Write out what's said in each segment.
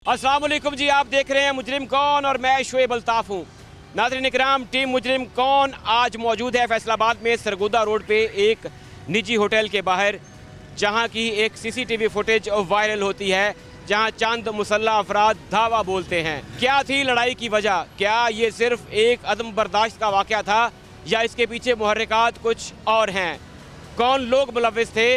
अस्सलाम वालेकुम जी, आप देख रहे हैं मुजरिम कौन और मैं शुएब अल्ताफ़ हूँ। नाज़रीन इकराम, टीम मुजरिम कौन आज मौजूद है फैसलाबाद में सरगोदा रोड पे एक निजी होटल के बाहर, जहाँ की एक सीसीटीवी फुटेज वायरल होती है, जहाँ चंद मुसल्ला अफराद धावा बोलते हैं। क्या थी लड़ाई की वजह? क्या ये सिर्फ एक अदम बर्दाश्त का वाक़या था या इसके पीछे मुहर्रिकात कुछ और हैं? कौन लोग मुलव्विस थे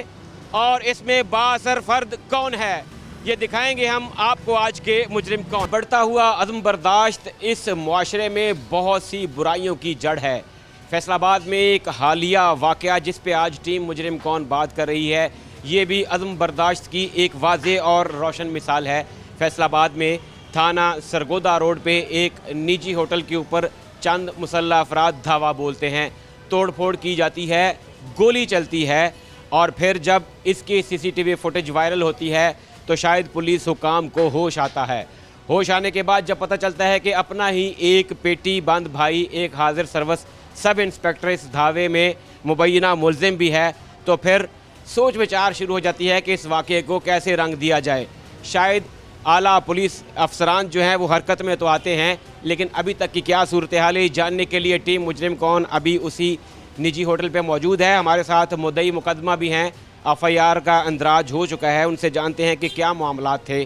और इसमें बाअसर फ़र्द कौन है, ये दिखाएंगे हम आपको आज के मुजरिम कौन। बढ़ता हुआ अदम बर्दाश्त इस मुआशरे में बहुत सी बुराइयों की जड़ है। फैसलाबाद में एक हालिया वाक़या जिस पे आज टीम मुजरिम कौन बात कर रही है, ये भी अदम बर्दाश्त की एक वाज़े और रोशन मिसाल है। फैसलाबाद में थाना सरगोदा रोड पे एक निजी होटल के ऊपर चंद मुसल्ला अफराद धावा बोलते हैं, तोड़ फोड़ की जाती है, गोली चलती है और फिर जब इसकी सीसीटीवी फुटेज वायरल होती है तो शायद पुलिस हुकाम को होश आता है। होश आने के बाद जब पता चलता है कि अपना ही एक पेटी बंद भाई, एक हाजिर सर्विस सब इंस्पेक्टर इस धावे में मुबैना मुलजिम भी है, तो फिर सोच विचार शुरू हो जाती है कि इस वाक़े को कैसे रंग दिया जाए। शायद आला पुलिस अफसरान जो हैं वो हरकत में तो आते हैं, लेकिन अभी तक की क्या सूरत हाल है जानने के लिए टीम मुजरिम कौन अभी उसी निजी होटल पे मौजूद है। हमारे साथ मुद्दई मुकदमा भी हैं, एफआईआर का अंदराज हो चुका है, उनसे जानते हैं कि क्या मामलात थे,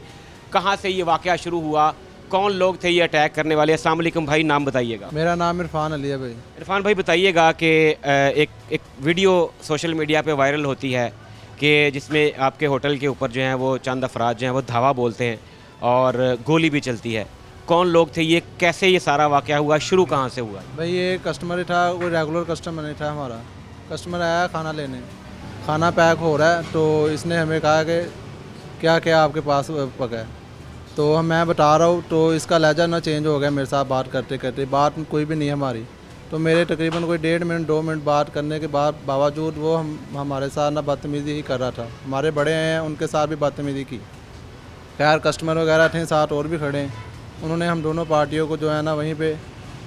कहाँ से ये वाक़या शुरू हुआ, कौन लोग थे ये अटैक करने वाले। अस्सलाम वालेकुम भाई, नाम बताइएगा। मेरा नाम इरफान अली है भाई। इरफान भाई बताइएगा कि एक वीडियो सोशल मीडिया पे वायरल होती है कि जिसमें आपके होटल के ऊपर जो हैं वो चंद अफराद जो हैं वो धावा बोलते हैं और गोली भी चलती है। कौन लोग थे ये, कैसे ये सारा वाक़या हुआ, शुरू कहाँ से हुआ? भाई ये कस्टमर ही था, कोई रेगुलर कस्टमर नहीं था हमारा। कस्टमर आया खाना लेने, खाना पैक हो रहा है तो इसने हमें कहा कि क्या क्या आपके पास पका है, तो मैं बता रहा हूँ, तो इसका लहजा ना चेंज हो गया मेरे साथ बात करते करते। बात कोई भी नहीं है हमारी, तो मेरे तकरीबन कोई 1.5 मिनट 2 मिनट बात करने के बाद बावजूद वो हमारे साथ ना बदतमीज़ी ही कर रहा था। हमारे बड़े हैं उनके साथ भी बदतमीज़ी की। खैर कस्टमर वगैरह थे साथ और भी खड़े हैं, उन्होंने हम दोनों पार्टियों को जो है ना वहीं पे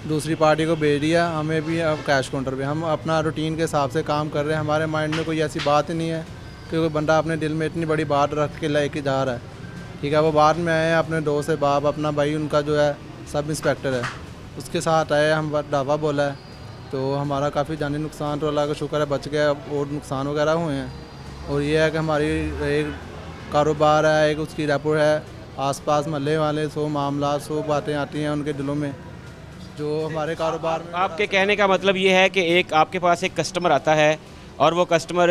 दूसरी पार्टी को भेज दिया। हमें भी अब कैश काउंटर पे हम अपना रूटीन के हिसाब से काम कर रहे हैं। हमारे माइंड में कोई ऐसी बात ही नहीं है कि कोई बंदा अपने दिल में इतनी बड़ी बात रख के लेके जा रहा है। ठीक है, वो बाद में आए अपने दोस्त से बाप, अपना भाई उनका जो है सब इंस्पेक्टर है, उसके साथ आए, हम दावा बोला है, तो हमारा काफ़ी जानी नुकसान तो अल्लाह का शुक्र है बच गया, और नुकसान वगैरह हुए हैं। और ये है कि हमारी एक कारोबार है, एक उसकी रेपो है, आसपास महल्ले वाले 100 मामला 100 बातें आती हैं उनके दिलों में जो हमारे कारोबार में। आपके कहने का मतलब ये है कि एक आपके पास एक कस्टमर आता है और वो कस्टमर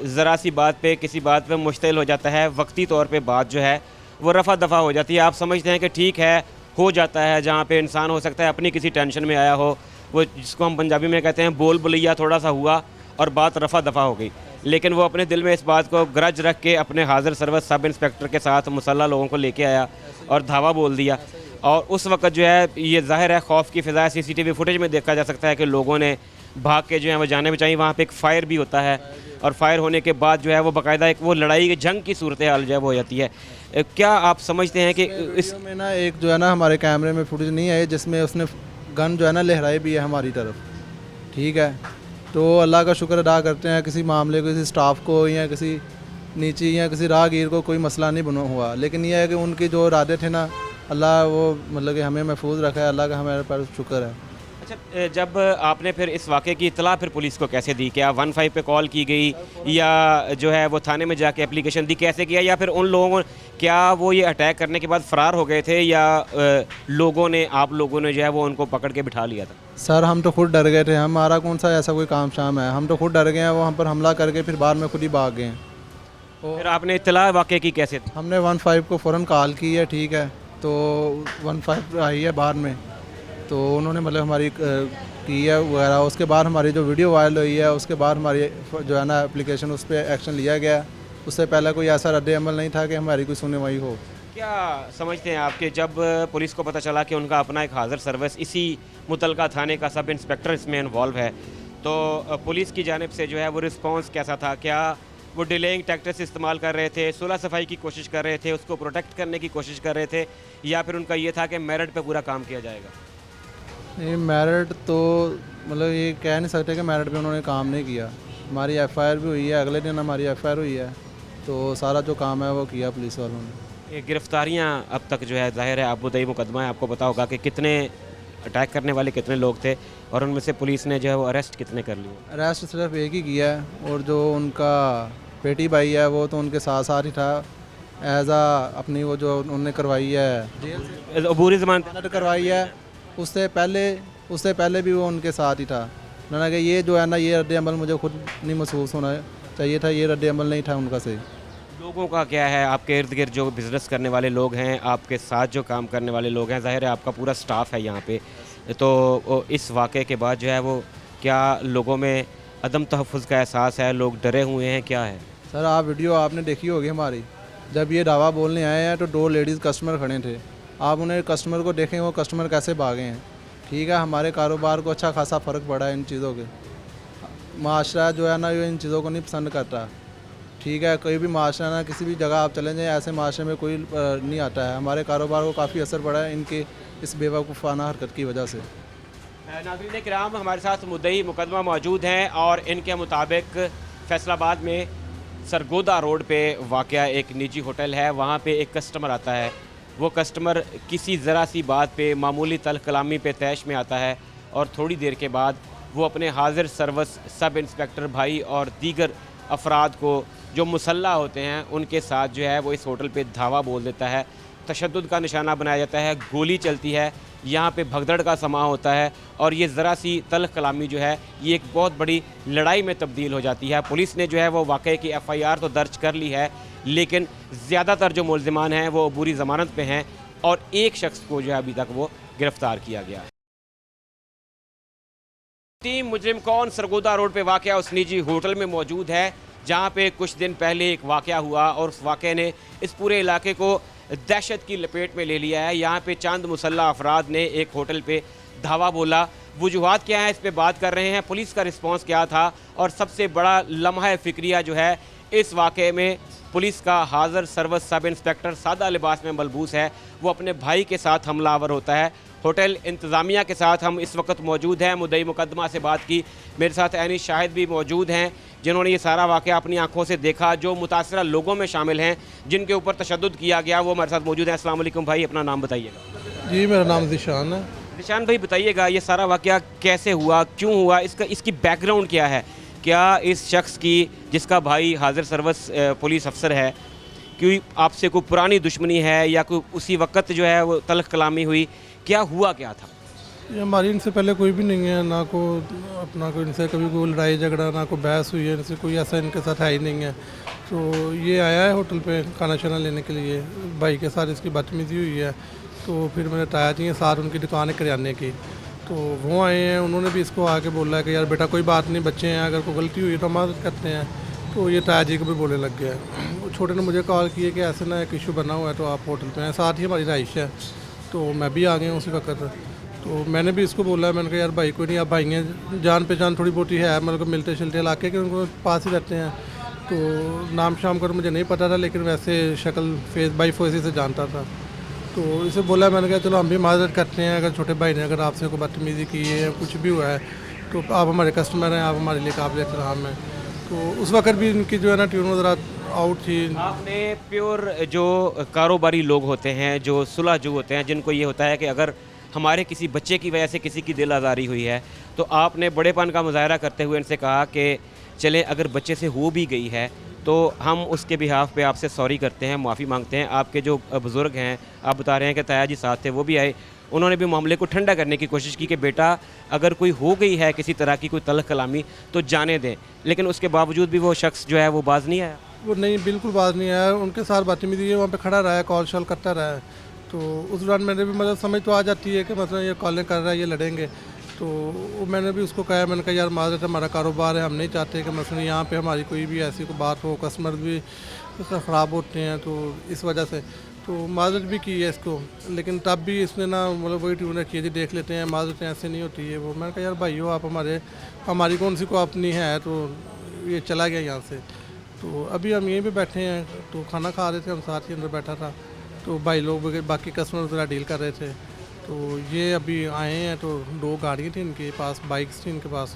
ज़रा सी बात पे, किसी बात पे मुश्तिल हो जाता है, वक्ती तौर पे बात जो है वो रफ़ा दफ़ा हो जाती है। आप समझते हैं कि ठीक है, हो जाता है, जहाँ पे इंसान हो सकता है अपनी किसी टेंशन में आया हो, वो जिसको हम पंजाबी में कहते हैं बोल बुलैया थोड़ा सा हुआ और बात रफ़ा दफ़ा हो गई, लेकिन वो अपने दिल में इस बात को ग्रज रख के अपने हाजिर सर्विस सब इंस्पेक्टर के साथ मुसल्ला लोगों को लेके आया और धावा बोल दिया। और उस वक्त जो है ये ज़ाहिर है खौफ की फ़िज़ा, सीसीटीवी फुटेज में देखा जा सकता है कि लोगों ने भाग के जो है वो जाने बचाई। वहाँ पे एक फ़ायर भी होता है और फायर होने के बाद जो है वो बाकायदा एक वो लड़ाई की जंग की सूरत हाल जो है वो हो जाती है। क्या आप समझते हैं कि इस में ना एक जो है ना हमारे कैमरे में फुटेज नहीं है जिसमें उसने गन जो है ना लहराई भी है हमारी तरफ। ठीक है, तो अल्लाह का शुक्र अदा करते हैं किसी मामले को, किसी स्टाफ को या किसी नीची या किसी राहगीर को कोई मसला नहीं बना हुआ। लेकिन यह है कि उनके जो इरादे थे ना, अल्लाह वो मतलब कि हमें महफूज रखा है, अल्लाह का हमारे पर शुक्र है। अच्छा, जब आपने फिर इस वाक़े की इत्तला फिर पुलिस को कैसे दी? क्या 15 पे कॉल की गई या जो है वो थाने में जाके एप्लीकेशन दी, कैसे किया? या फिर उन लोगों, क्या वो ये अटैक करने के बाद फ़रार हो गए थे या लोगों ने, आप लोगों ने जो है वो उनको पकड़ के बिठा लिया था? सर हम तो खुद डर गए थे, हमारा कौन सा ऐसा कोई काम शाम है, हम तो खुद डर गए हैं। वो हम पर हमला करके फिर बाद में खुद ही भाग गए हैं। फिर आपने इत्तला वाक़े की कैसे दी? हमने 15 को फ़ौरन कॉल की है। ठीक है, तो 15 आई है बाद में, तो उन्होंने मतलब हमारी की है वगैरह। उसके बाद हमारी जो वीडियो वायरल हुई है उसके बाद हमारी जो है ना एप्लीकेशन, उस पर एक्शन लिया गया। उससे पहले कोई ऐसा रद्द अमल नहीं था कि हमारी कोई सुनवाई हो। क्या समझते हैं आपके, जब पुलिस को पता चला कि उनका अपना एक हाजिर सर्विस इसी मुतलका थाने का सब इंस्पेक्टर इसमें इन्वॉल्व है, तो पुलिस की जानिब से जो है वो रिस्पॉन्स कैसा था? क्या वो डिलेइंग टैक्टिक्स इस्तेमाल कर रहे थे, सुलह सफाई की कोशिश कर रहे थे, उसको प्रोटेक्ट करने की कोशिश कर रहे थे, या फिर उनका ये था कि मेरिट पे पूरा काम किया जाएगा? ये मेरिट तो मतलब ये कह नहीं सकते कि मेरिट पे उन्होंने काम नहीं किया। हमारी एफआईआर भी हुई है, अगले दिन हमारी एफआईआर हुई है, तो सारा जो काम है वो किया पुलिस वालों ने। ये गिरफ्तारियां अब तक जो है ज़ाहिर है आप मुद्दई मुकदमा है, आपको पता होगा कि कितने अटैक करने वाले कितने लोग थे और उनमें से पुलिस ने जो है वो अरेस्ट कितने कर लिए? अरेस्ट सिर्फ एक ही किया है और जो उनका बेटी भाई है वो तो उनके साथ साथ ही था एज आ अपनी वो जो उन्होंने करवाई है जेल से अबूरी ज़मानत जमानत करवाई है उससे पहले भी वो उनके साथ ही था। मैंने कहा ये जो है ना ये रद्द अमल मुझे खुद नहीं महसूस होना चाहिए था, ये रद्द अमल नहीं था उनका सही। लोगों का क्या है, आपके इर्द गिर्द जो बिज़नेस करने वाले लोग हैं, आपके साथ जो काम करने वाले लोग हैं, ज़ाहिर है आपका पूरा स्टाफ है यहाँ पे, तो इस वाक़े के बाद जो है वो क्या लोगों में अदम तहफ़्फ़ुज़ का एहसास है, लोग डरे हुए हैं, क्या है? सर आप वीडियो आपने देखी होगी हमारी, जब ये दावा बोलने आए हैं तो 2 लेडीज़ कस्टमर खड़े थे, आप उन्हें कस्टमर को देखें वो कस्टमर कैसे भागे हैं। ठीक है, हमारे कारोबार को अच्छा खासा फ़र्क पड़ा है इन चीज़ों के। माशरा जो है ना ये इन चीज़ों को नहीं पसंद करता। ठीक है, कोई भी माशरा ना किसी भी जगह आप चले जाएँ ऐसे माशरे में कोई नहीं आता है। हमारे कारोबार को काफ़ी असर पड़ा है इनके इस बेवकूफ़ाना हरकत की वजह से। नाज़रीन किराम, हमारे साथ मुद्दई मुकदमा मौजूद हैं और इनके मुताबिक फैसलाबाद में सरगोदा रोड पे वाक़या एक निजी होटल है, वहाँ पे एक कस्टमर आता है। वो कस्टमर किसी ज़रा सी बात पे मामूली तल्ख़ कलामी पे तैश में आता है और थोड़ी देर के बाद वो अपने हाजिर सर्विस सब इंस्पेक्टर भाई और दीगर अफराद को जो मुसल्ला होते हैं उनके साथ जो है वो इस होटल पे धावा बोल देता है, तशद्दुद का निशाना बनाया जाता है, गोली चलती है, यहाँ पे भगदड़ का समा होता है और ये ज़रा सी तल्ख़ कलामी जो है ये एक बहुत बड़ी लड़ाई में तब्दील हो जाती है। पुलिस ने जो है वो वाक़े की FIR तो दर्ज कर ली है, लेकिन ज़्यादातर जो मुल्ज़िमान हैं वो अबूरी ज़मानत पे हैं और एक शख्स को जो है अभी तक वो गिरफ़्तार किया गया है। टीम मुजरिम कौन सरगोदा रोड पे वाक़या उस निजी होटल में मौजूद है जहाँ पे कुछ दिन पहले एक वाक़या हुआ और उस वाक़े ने इस पूरे इलाके को दहशत की लपेट में ले लिया है। यहाँ पे चंद मुसल्ला अफराद ने एक होटल पे धावा बोला। वजूहात क्या है इस पे बात कर रहे हैं, पुलिस का रिस्पांस क्या था और सबसे बड़ा लम्हा फ़िक्रिया जो है इस वाक़े में पुलिस का हाज़िर सर्विस सब इंस्पेक्टर सादा लिबास में मलबूस है, वो अपने भाई के साथ हमलावर होता है। होटल इंतज़ामिया के साथ हम इस वक्त मौजूद हैं, मुद्दई मुकदमा से बात की। मेरे साथ ऐनी शाहिद भी मौजूद हैं जिन्होंने ये सारा वाक़या अपनी आंखों से देखा, जो मुतासरा लोगों में शामिल हैं जिनके ऊपर तशद्दुद किया गया, वो हमारे साथ मौजूद हैं। अस्सलाम वालेकुम भाई, अपना नाम बताइएगा। जी मेरा नाम ज़िशान है। निशान भाई बताइएगा ये सारा वाक़या कैसे हुआ, क्यों हुआ, इसकी बैकग्राउंड क्या है? क्या इस शख्स की जिसका भाई हाजिर सर्विस पुलिस अफसर है, कोई आपसे कोई पुरानी दुश्मनी है या कोई उसी वक्त जो है वो तल्ख़ कलामी हुई, क्या हुआ क्या था? ये हमारी इनसे पहले कोई भी नहीं है, ना को अपना कोई इनसे कभी कोई लड़ाई झगड़ा ना कोई बहस हुई है, इनसे कोई ऐसा इनके साथ है ही नहीं है। तो ये आया है होटल पे खाना शाना लेने के लिए, भाई के साथ इसकी बदतमीज़ी हुई है। तो फिर मैंने ताया जी साथ उनकी दुकान है करियाने की, तो वो आए हैं, उन्होंने भी इसको आके बोला है कि यार बेटा कोई बात नहीं, बच्चे हैं, अगर कोई गलती हुई तो हम मदद करते हैं। तो ये ताया जी को भी बोलने लग गया है। छोटे ने मुझे कॉल किए कि ऐसे ना एक इशू बना हुआ है तो आप होटल पे हैं, साथ ही हमारी रहाइश है। तो मैं भी आ गया उसी वक्त। तो मैंने भी इसको बोला, मैंने कहा यार भाई कोई नहीं, आप भाई हैं, जान पहचान थोड़ी बहुत है, मतलब मिलते शिलते इलाके के उनको पास ही रहते हैं। तो नाम शाम कर मुझे नहीं पता था, लेकिन वैसे शक्ल फेस बाई फेस से जानता था। तो इसे बोला, मैंने कहा चलो हम भी मदद करते हैं, अगर छोटे भाई ने अगर आपसे कोई बदतमीज़ी की है या कुछ भी हुआ है तो आप हमारे कस्टमर हैं, आप हमारे लिए काबिल एहतराम हैं। तो उस वक्त भी इनकी जो है ना ट्यून ज़रा आउट थी। आपने प्योर जो कारोबारी लोग होते हैं, जो सुलहजू होते हैं, जिनको ये होता है कि अगर हमारे किसी बच्चे की वजह से किसी की दिल आज़ारी हुई है तो आपने बड़ेपन का मुजाहरा करते हुए इनसे कहा कि चले अगर बच्चे से हो भी गई है तो हम उसके बिहाफ पे आपसे सॉरी करते हैं, माफ़ी मांगते हैं। आपके जो बुज़ुर्ग हैं, आप बता रहे हैं कि ताया जी साथ थे, वो भी आए, उन्होंने भी मामले को ठंडा करने की कोशिश की कि बेटा अगर कोई हो गई है किसी तरह की कोई तल्ख़ कलामी तो जाने दें, लेकिन उसके बावजूद भी वो शख्स जो है वो बाज नहीं आया। वो नहीं, बिल्कुल बात नहीं आया, उनके साथ बदतमीज़ी वहाँ पे खड़ा रहा है, कॉल शॉल करता रहा है। तो उस दौरान मैंने भी मतलब समझ तो आ जाती है कि मतलब ये कॉलें कर रहा है, ये लड़ेंगे। तो मैंने भी उसको कहा, मैंने कहा यार माज़रत हमारा कारोबार है, हम नहीं चाहते कि मतलब यहाँ पे हमारी कोई भी ऐसी कोई बात हो, कस्टमर भी ख़राब होते हैं, तो इस वजह से तो माज़रत भी की है इसको। लेकिन तब भी इसने ना मतलब वही ट्यून रखी है जी, देख लेते हैं, माज़रत ऐसे नहीं होती है वो। मैंने कहा यार भाई हो आप हमारी कौन सी को अपनी है। तो ये चला गया यहाँ से। तो अभी हम यहीं पे बैठे हैं, तो खाना खा रहे थे, हम साथ ही अंदर बैठा था, तो भाई लोग बाकी कस्टमर ज़रा डील कर रहे थे। तो ये अभी आए हैं, तो 2 गाड़ियाँ थी इनके पास, बाइक्स थी इनके पास।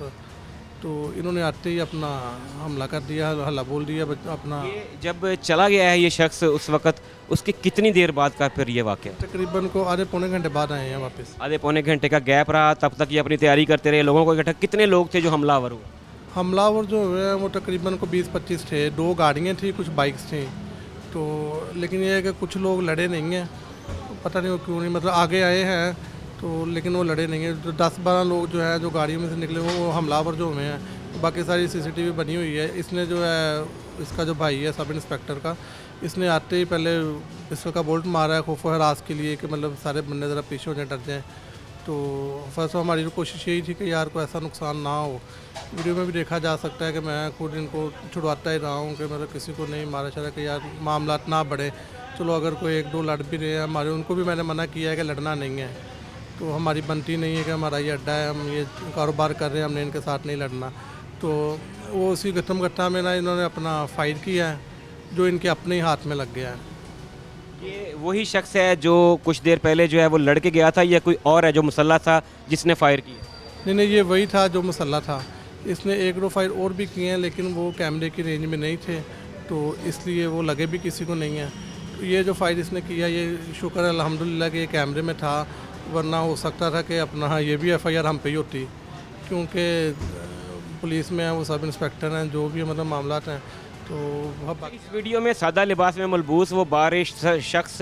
तो इन्होंने आते ही अपना हमला कर दिया, हल्ला बोल दिया अपना। ये जब चला गया है ये शख्स, उस वक्त उसके कितनी देर बाद का फिर ये वाक़या? तकरीबन को आधे पौने घंटे बाद आए हैं वापस। आधे पौने घंटे का गैप रहा, तब तक ये अपनी तैयारी करते रहे, लोगों को इकट्ठा। कितने लोग थे जो हमलावर हुए? हमलावर जो हुए हैं वो तकरीबन को 20-25 थे। 2 गाड़ियाँ थी, कुछ बाइक्स थी। तो लेकिन ये है कि कुछ लोग लड़े नहीं हैं, पता नहीं वो क्यों नहीं, मतलब आगे आए हैं तो, लेकिन वो लड़े नहीं हैं। जो 10-12 लोग जो हैं जो गाड़ियों में से निकले वो हमलावर जो हुए हैं। बाकी सारी CCTV बनी हुई है। इसने जो है, इसका जो भाई है सब इंस्पेक्टर का, इसने आते ही पहले पिस्टल का बोल्ट मारा है खौफ हरास के लिए कि मतलब सारे बंदे ज़रा पीछे हो जाए, डर जाएँ। तो फर्स्ट हमारी तो कोशिश यही थी कि यार को ऐसा नुकसान ना हो। वीडियो में भी देखा जा सकता है कि मैं खुद इनको छुड़वाता ही रहा हूँ कि मतलब किसी को नहीं मारा चला, कि यार मामला ना बढ़े। चलो अगर कोई 1-2 लड़ भी रहे हैं हमारे, उनको भी मैंने मना किया है कि लड़ना नहीं है। तो हमारी बनती नहीं है कि हमारा ये अड्डा है, हम ये कारोबार कर रहे हैं, हमने इनके साथ नहीं लड़ना। तो वो उसी घटना में ना इन्होंने अपना फायर किया है, जो इनके अपने ही हाथ में लग गया है। ये वही शख्स है जो कुछ देर पहले जो है वो लड़के गया था, या कोई और है जो मुसल्ला था जिसने फायर किया? नहीं, ये वही था जो मुसल्ला था। इसने 1-2 फायर और भी किए हैं, लेकिन वो कैमरे की रेंज में नहीं थे, तो इसलिए वो लगे भी किसी को नहीं है। तो ये जो फायर इसने किया, ये शुक्र है अल्हम्दुलिल्लाह कि ये कैमरे में था, वरना हो सकता था कि अपना ये भी FIR हम पे ही होती, क्योंकि पुलिस में है, वो सब इंस्पेक्टर हैं, जो भी मतलब मामला हैं। तो इस वीडियो में सादा लिबास में मलबूस वो बारिश शख्स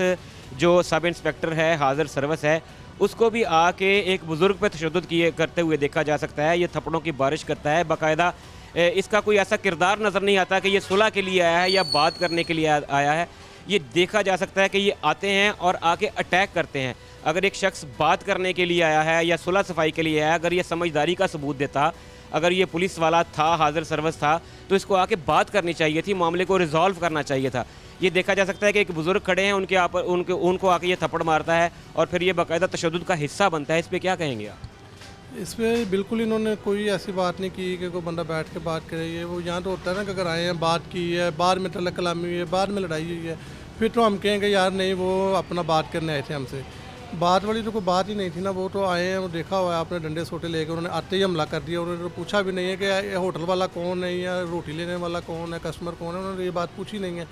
जो सब इंस्पेक्टर है, हाजिर सर्विस है, उसको भी आके एक बुज़ुर्ग पे तशद्दुद किए करते हुए देखा जा सकता है। ये थप्पड़ों की बारिश करता है बाकायदा। इसका कोई ऐसा किरदार नज़र नहीं आता कि ये सुलह के लिए आया है या बात करने के लिए आया है। ये देखा जा सकता है कि ये आते हैं और आके अटैक करते हैं। अगर एक शख्स बात करने के लिए आया है या सुलह सफाई के लिए आया है, अगर ये समझदारी का सबूत देता, अगर ये पुलिस वाला था, हाजिर सर्विस था, तो इसको आके बात करनी चाहिए थी, मामले को रिजॉल्व करना चाहिए था। ये देखा जा सकता है कि एक बुज़ुर्ग खड़े हैं, उनको आके ये थप्पड़ मारता है और फिर ये बाकायदा तशद्दुद का हिस्सा बनता है। इस पर क्या कहेंगे आप? इस पर बिल्कुल इन्होंने कोई ऐसी बात नहीं की कि कोई बंदा बैठ के बात करे। ये वो यहाँ तो होता है ना कि अगर आए हैं, बात की है, बाहर में तलब कलामी हुई है, बाहर में लड़ाई हुई है, फिर तो हम कहेंगे यार नहीं वो अपना बात करने आए थे हमसे। बात वाली तो कोई बात ही नहीं थी ना, वो तो आए हैं, वो देखा हुआ है आपने, डंडे सोटे लेके उन्होंने आते ही हमला कर दिया। उन्होंने तो पूछा भी नहीं है कि ये होटल वाला कौन है या रोटी लेने वाला कौन है, कस्टमर कौन है, उन्होंने ये बात पूछी नहीं है।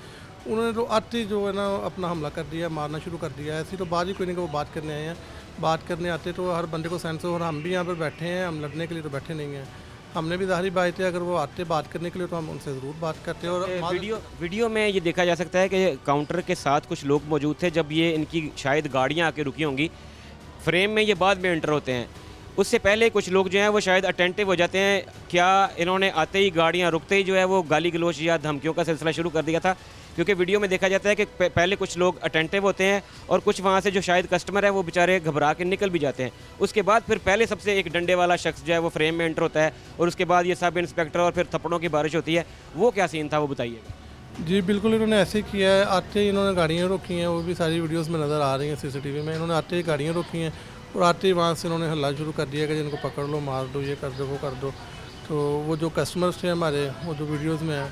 उन्होंने तो आते ही जो है ना अपना हमला कर दिया, मारना शुरू कर दिया। ऐसी तो बात ही कोई नहीं कि वो बात करने आए हैं। बात करने आते तो हर बंदे को सेंस हो, और हम भी यहाँ पर बैठे हैं, हम लड़ने के लिए तो बैठे नहीं हैं। हमने भी ज़ाहिर बात है, अगर वो आते बात करने के लिए तो हम उनसे ज़रूर बात करते हैं। और वीडियो में ये देखा जा सकता है कि काउंटर के साथ कुछ लोग मौजूद थे जब ये इनकी शायद गाड़ियाँ आके रुकी होंगी। फ्रेम में ये बाद में एंटर होते हैं, उससे पहले कुछ लोग जो हैं वो शायद अटेंटिव हो जाते हैं। क्या इन्होंने आते ही, गाड़ियाँ रुकते ही जो है वो गाली गलोच या धमकियों का सिलसिला शुरू कर दिया था? क्योंकि वीडियो में देखा जाता है कि पहले कुछ लोग अटेंटिव होते हैं और कुछ वहाँ से जो शायद कस्टमर है वो बेचारे घबरा के निकल भी जाते हैं। उसके बाद फिर पहले सबसे एक डंडे वाला शख्स जो है वो फ्रेम में एंटर होता है और उसके बाद ये सब इंस्पेक्टर और फिर थप्पड़ों की बारिश होती है। वो क्या सीन था, वो बताइएगा। जी बिल्कुल, इन्होंने ऐसे ही किया है। आते ही इन्होंने गाड़ियाँ रोकी हैं, वो भी सारी वीडियोस में नज़र आ रही हैं CCTV में। इन्होंने आते ही गाड़ियाँ रोकी हैं और आते ही वहाँ से इन्होंने हल्ला शुरू कर दिया कि जिनको पकड़ लो, मार दो, ये कर दो, वो कर दो। तो वो जो कस्टमर्स थे हमारे, वो जो वीडियोज़ में है,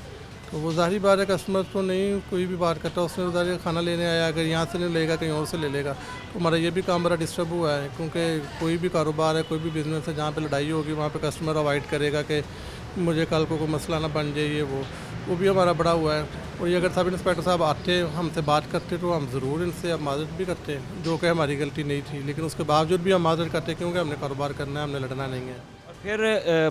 तो वो ज़ाहिर बात है कस्टमर तो नहीं कोई भी बात करता, उसने ज़ाहिर खाना लेने आया, अगर यहाँ से नहीं लेगा कहीं और से ले लेगा। तो हमारा ये भी काम बड़ा डिस्टर्ब हुआ है, क्योंकि कोई भी कारोबार है, कोई भी बिज़नेस है, जहाँ पे लड़ाई होगी वहाँ पे कस्टमर अवॉइड करेगा कि मुझे कल को कोई मसला ना बन जाए। ये वो भी हमारा बड़ा हुआ है। और ये अगर सब इंस्पेक्टर साहब आते हमसे बात करते तो हम ज़रूर इनसे माजरत भी करते, जो कि हमारी गलती नहीं थी, लेकिन उसके बावजूद भी हम माजरत करते क्योंकि हमने कारोबार करना है, हमने लड़ना नहीं है। फिर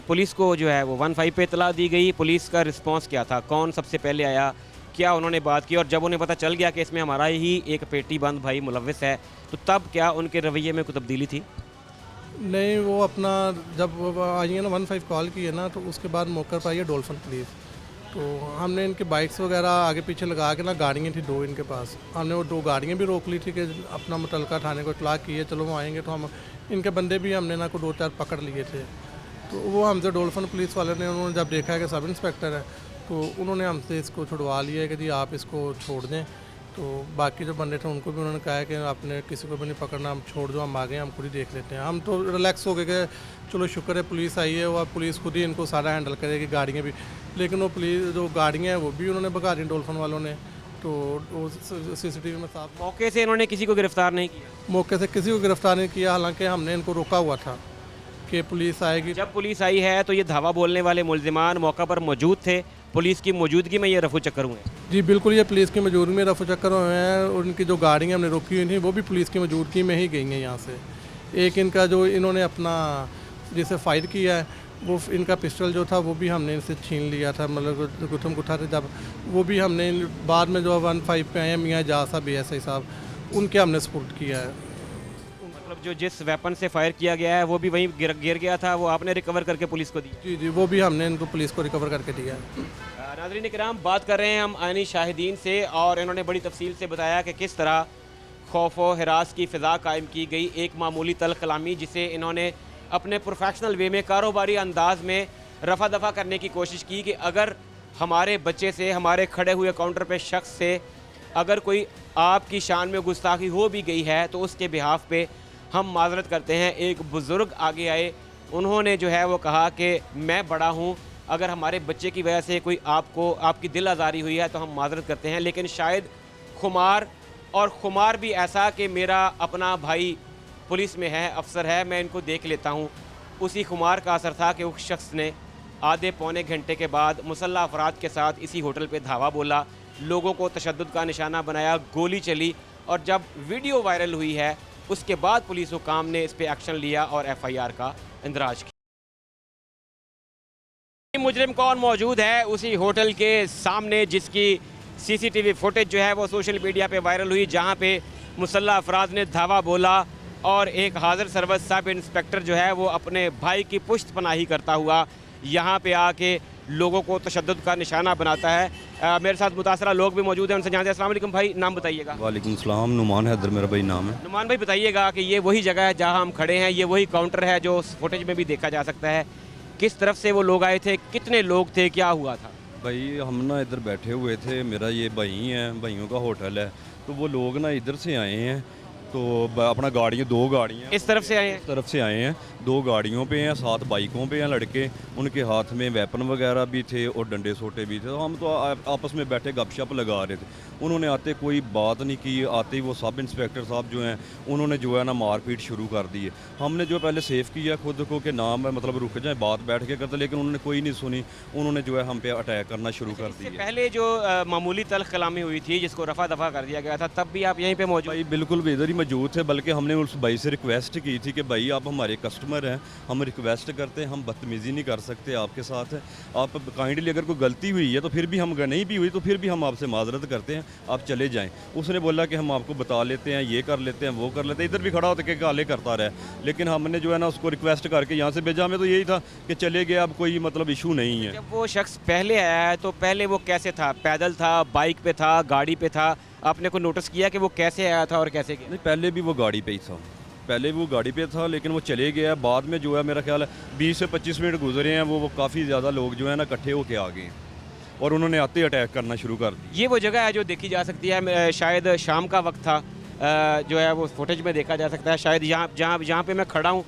पुलिस को जो है वो 15 पे इतला दी गई। पुलिस का रिस्पांस क्या था? कौन सबसे पहले आया? क्या उन्होंने बात की? और जब उन्हें पता चल गया कि इसमें हमारा ही एक पेटी बंद भाई मुलविस है, तो तब क्या उनके रवैये में कोई तब्दीली थी? नहीं, वो अपना जब आई है ना 15 कॉल की है ना, तो उसके बाद मौके पर आई है डॉल्फिन पुलिस। तो हमने इनके बाइक्स वगैरह आगे पीछे लगा के ना, गाड़ियाँ थी 2 इनके पास, हमने वो 2 गाड़ियाँ भी रोक ली थी कि अपना मुतलका थाने को इतला की है, चलो वो आएंगे। तो हम इनके बंदे भी हमने ना को 2-4 पकड़ लिए थे। तो वो हमसे डॉल्फिन पुलिस वाले ने, उन्होंने जब देखा है कि सब इंस्पेक्टर है, तो उन्होंने हमसे इसको छुड़वा लिया है कि जी आप इसको छोड़ दें। तो बाकी जो बंदे थे उनको भी उन्होंने कहा है कि आपने किसी को भी नहीं पकड़ना, हम छोड़ दो, हम आ गए, हम खुद ही देख लेते हैं। हम तो रिलैक्स हो गए कि चलो शुक्र है पुलिस आई है, और पुलिस खुद ही इनको सारा हैंडल करेगी, गाड़ियाँ भी। लेकिन वो पुलिस जो गाड़ियाँ हैं वो भी उन्होंने भगा दी डॉल्फिन वालों ने। तो वो CCTV में साफ, मौके से इन्होंने किसी को गिरफ्तार नहीं किया? मौके से किसी को गिरफ्तार नहीं किया, हालांकि हमने इनको रोका हुआ था कि पुलिस आएगी। जब पुलिस आई है तो ये धावा बोलने वाले मुल्जिमान मौका पर मौजूद थे, पुलिस की मौजूदगी में ये रफू चक्कर हुए हैं। जी बिल्कुल, ये पुलिस की मौजूदगी में रफू चक्कर हुए हैं। और उनकी जो गाड़ियाँ हमने रोकी हुई थी वो भी पुलिस की मौजूदगी में ही गई हैं यहाँ से। एक इनका जो इन्होंने अपना जिसे फायर किया है वो इनका पिस्टल जो था वो भी हमने इनसे छीन लिया था, मतलब गुथम गुठा थे जब, वो भी हमने बाद में जो 15 पे आए हैं मियाँ जहाँ साहब BSI साहब, उनके हमने सपोर्ट किया है। मतलब जो जिस वेपन से फायर किया गया है वो भी वहीं गिर गया था, वो आपने रिकवर करके पुलिस को दिया? जी जी, वो भी हमने इनको पुलिस को रिकवर करके दिया है। नाज़रीन इकराम, बात कर रहे हैं हम आनी शाहिदीन से और इन्होंने बड़ी तफसील से बताया कि किस तरह खौफ व हिरास की फ़िज़ा कायम की गई। एक मामूली तल्ख़ कलामी जिसे इन्होंने अपने प्रोफेशनल वे में कारोबारी अंदाज में रफा दफ़ा करने की कोशिश की कि अगर हमारे बच्चे से, हमारे खड़े हुए काउंटर पे शख्स से अगर कोई आपकी शान में गुस्ताखी हो भी गई है तो उसके बिहाफ पे हम माजरत करते हैं। एक बुज़ुर्ग आगे आए, उन्होंने जो है वो कहा कि मैं बड़ा हूँ, अगर हमारे बच्चे की वजह से कोई आपकी दिल आज़ारी हुई है तो हम माजरत करते हैं, लेकिन शायद खुमार भी ऐसा कि मेरा अपना भाई पुलिस में है, अफसर है, मैं इनको देख लेता हूँ। उसी खुमार का असर था कि उस शख्स ने आधे पौने घंटे के बाद मुसल्लह अफराद के साथ इसी होटल पे धावा बोला, लोगों को तशद्दुद का निशाना बनाया, गोली चली और जब वीडियो वायरल हुई है उसके बाद पुलिस हुकाम ने इस पर एक्शन लिया और FIR का इंदराज किया। मुजरिम कौन मौजूद है उसी होटल के सामने जिसकी CCTV फुटेज जो है वो सोशल मीडिया पे वायरल हुई, जहाँ पे मुसल्लह अफराद ने धावा बोला और एक हाजिर सरवत सब इंस्पेक्टर जो है वो अपने भाई की पुश्त पनाही करता हुआ यहाँ पे आके लोगों को तशद्दुद का निशाना बनाता है। मेरे साथ मुतासरा लोग भी मौजूद हैं, उनसे जानते हैं। अस्सलाम वालेकुम भाई, नाम बताइएगा। वालेकुम सलाम, नुमान हैदर मेरा भाई नाम है। नुमान भाई बताइएगा कि ये वही जगह है जहाँ हम खड़े हैं, ये वही काउंटर है जो फुटेज में भी देखा जा सकता है, किस तरफ से वो लोग आए थे, कितने लोग थे, क्या हुआ था? भाई हम ना इधर बैठे हुए थे, मेरा ये भाई है, भाइयों का होटल है, तो वो लोग ना इधर से आए हैं, तो अपना गाड़ियाँ, 2 गाड़ियाँ इस तरफ से आए हैं? इस तरफ से आए हैं, 2 गाड़ियों पे हैं, 7 बाइकों पे हैं लड़के, उनके हाथ में वेपन वगैरह भी थे और डंडे सोटे भी थे। तो हम तो आपस में बैठे गपशप लगा रहे थे। उन्होंने आते कोई बात नहीं की, आते ही वो सब इंस्पेक्टर साहब जो हैं उन्होंने जो है ना मारपीट शुरू कर दी है। हमने जो पहले सेफ किया खुद को कि नाम है मतलब रुक जाए, बात बैठ के करते, लेकिन उन्होंने कोई नहीं सुनी, उन्होंने जो है हम पे अटैक करना शुरू कर दिया। पहले जो मामूली तल्ख़ कलामी हुई थी जिसको रफा दफा कर दिया गया था, तब भी आप यहीं पे मौजूद? भाई बिल्कुल भी इधर ही मौजूद थे, बल्कि हमने उस भाई से रिक्वेस्ट की थी कि भाई आप हमारे कस्टमर हैं, हम रिक्वेस्ट करते हैं, हम बदतमीज़ी नहीं कर सकते आपके साथ, आप काइंडली अगर कोई गलती हुई है तो फिर भी हम, नहीं भी हुई तो फिर भी हम आपसे माजरत करते हैं, आप चले जाएं। उसने बोला कि हम आपको बता लेते हैं, ये कर लेते हैं, वो कर लेते हैं, इधर भी खड़ा होता कि गाले करता रहे, लेकिन हमने जो है ना उसको रिक्वेस्ट करके यहाँ से भेजा। हमें तो यही था कि चले गए, अब कोई मतलब इशू नहीं है। जब वो शख्स पहले आया है तो पहले वो कैसे था? पैदल था, बाइक पे था, गाड़ी पे था? आपने को नोटिस किया कि वो कैसे आया था और कैसे गया? नहीं, पहले भी वो गाड़ी पे ही था, पहले वो गाड़ी पे था, लेकिन वो चले गया। बाद में जो है मेरा ख्याल है 20 से 25 मिनट गुजरे हैं, वो काफ़ी ज़्यादा लोग जो है ना इकट्ठे होके आ गए और उन्होंने आते अटैक करना शुरू कर दिया। ये वो जगह है जो देखी जा सकती है, शायद शाम का वक्त था, जो है वो फुटेज में देखा जा सकता है। शायद जहाँ पे मैं खड़ा हूँ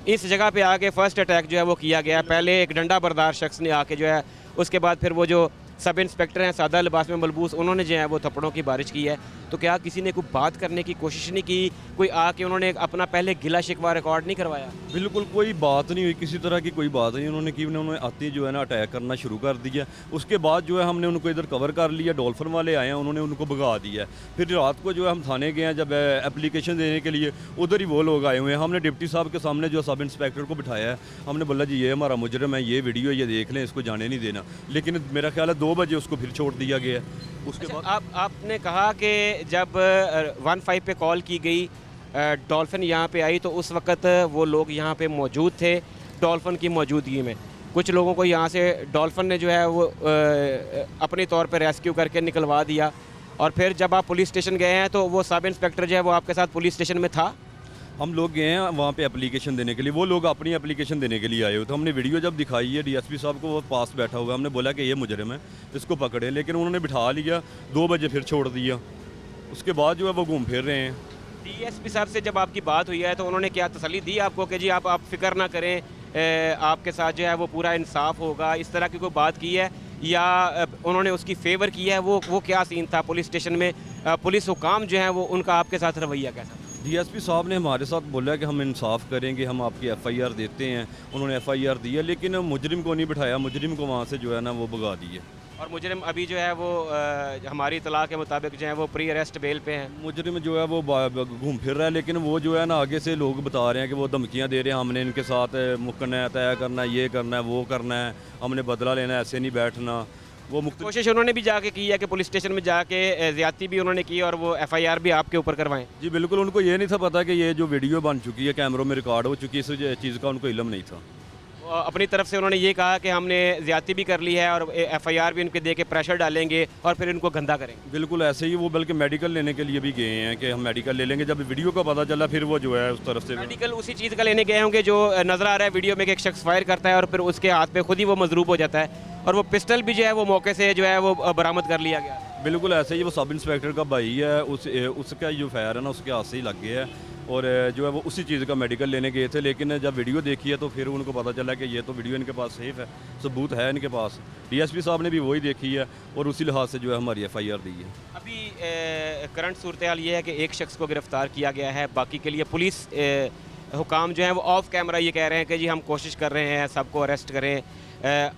इस जगह पे आके फर्स्ट अटैक जो है वो किया गया। पहले एक डंडा बरदार शख्स ने आके जो है, उसके बाद फिर वो जो सब इंस्पेक्टर हैं सादा लिबास में मलबूस, उन्होंने जो है वो थप्पड़ों की बारिश की है। तो क्या किसी ने कोई बात करने की कोशिश नहीं की? कोई आके उन्होंने अपना पहले गिला शिकवा रिकॉर्ड नहीं करवाया? बिल्कुल कोई बात नहीं हुई, किसी तरह की कोई बात नहीं उन्होंने की। उन्होंने आते जो है ना अटैक करना शुरू कर दिया। उसके बाद जो है हमने उनको इधर कवर कर लिया, डॉल्फिन वाले आए हैं, उन्होंने उनको भगा दिया। फिर रात को जो है हम थाने गए हैं जब एप्लीकेशन देने के लिए, उधर ही वो लोग आए हुए हैं। हमने डिप्टी साहब के सामने जो सब इंस्पेक्टर को बिठाया है, हमने बोला जी ये हमारा मुजरिम है, ये वीडियो ये देख लें, इसको जाने नहीं देना। लेकिन मेरा ख्याल है 2 बजे उसको फिर छोड़ दिया गया। उसके बाद आपने कहा कि जब 15 पे कॉल की गई, डॉल्फिन यहाँ पे आई, तो उस वक्त वो लोग यहाँ पे मौजूद थे डॉल्फिन की मौजूदगी में। कुछ लोगों को यहाँ से डॉल्फिन ने जो है वो अपने तौर पे रेस्क्यू करके निकलवा दिया। और फिर जब आप पुलिस स्टेशन गए हैं तो वो सब इंस्पेक्टर जो है वो आपके साथ पुलिस स्टेशन में था? हम लोग गए हैं वहाँ पे एप्लीकेशन देने के लिए, वो लोग अपनी एप्लीकेशन देने के लिए आए हुए थे। हमने वीडियो जब दिखाई है DSP साहब को, वो पास बैठा हुआ है, हमने बोला कि ये मुजरिम है, इसको पकड़े, लेकिन उन्होंने बिठा लिया। 2 बजे फिर छोड़ दिया। उसके बाद जो है वो घूम फिर रहे हैं। DSP साहब से जब आपकी बात हुई है तो उन्होंने क्या तसल्ली दी आपको कि जी आप फिक्र ना करें, आपके साथ जो है वो पूरा इंसाफ होगा, इस तरह की कोई बात की है, या उन्होंने उसकी फेवर की है? वो क्या सीन था पुलिस स्टेशन में? पुलिस हुकाम जो है वो उनका आपके साथ रवैया कैसा? डीएसपी साहब ने हमारे साथ बोला कि हम इंसाफ करेंगे, हम आपकी एफआईआर देते हैं। उन्होंने एफआईआर दी है, लेकिन मुजरिम को नहीं बिठाया, मुजरिम को वहाँ से जो है ना वो भगा दिए। और मुजरिम अभी जो है वो हमारी इतला के मुताबिक जो है वो प्री अरेस्ट बेल पे हैं। मुजरिम जो है वो घूम फिर रहा है, लेकिन वो जो है ना आगे से लोग बता रहे हैं कि वो धमकियां दे रहे हैं, हमने इनके साथ मुकना है, तय करना है, ये करना है, वो करना है, हमने बदला लेना है, ऐसे नहीं बैठना। वो कोशिश उन्होंने भी जाके की है कि पुलिस स्टेशन में जाके ज़्यादती भी उन्होंने की और वो एफआईआर भी आपके ऊपर करवाएं। जी बिल्कुल, उनको ये नहीं था पता कि ये जो वीडियो बन चुकी है, कैमरों में रिकॉर्ड हो चुकी है, इस चीज़ का उनको इल्म नहीं था। अपनी तरफ से उन्होंने ये कहा कि हमने ज़्यादती भी कर ली है और एफआईआर भी उनके दे के प्रेशर डालेंगे और फिर इनको गंदा करेंगे। बिल्कुल ऐसे ही, वो बल्कि मेडिकल लेने के लिए भी गए हैं कि हम मेडिकल ले लेंगे। जब वीडियो का पता चला फिर वो जो है उस तरफ से मेडिकल उसी चीज़ का लेने गए होंगे जो नज़र आ रहा है वीडियो में कि एक शख्स फायर करता है और फिर उसके हाथ पे खुद ही वो मजरूब हो जाता है और वो पिस्टल भी जो है वो मौके से जो है वो बरामद कर लिया गया। बिल्कुल ऐसे ही, वो सब इंस्पेक्टर का भाई है, उसका जो फायर है ना उसके हाथ से ही लग गया है और जो है वो उसी चीज़ का मेडिकल लेने गए थे। लेकिन जब वीडियो देखी है तो फिर उनको पता चला कि ये तो वीडियो इनके पास सेफ है, सबूत है इनके पास। डीएसपी साहब ने भी वही देखी है और उसी लिहाज से जो है हमारी एफआईआर दी है। अभी करंट सूरत हाल ये है कि एक शख्स को गिरफ्तार किया गया है, बाकी के लिए पुलिस हुकाम जो है वो ऑफ कैमरा ये कह रहे हैं कि जी हम कोशिश कर रहे हैं सबको अरेस्ट करें।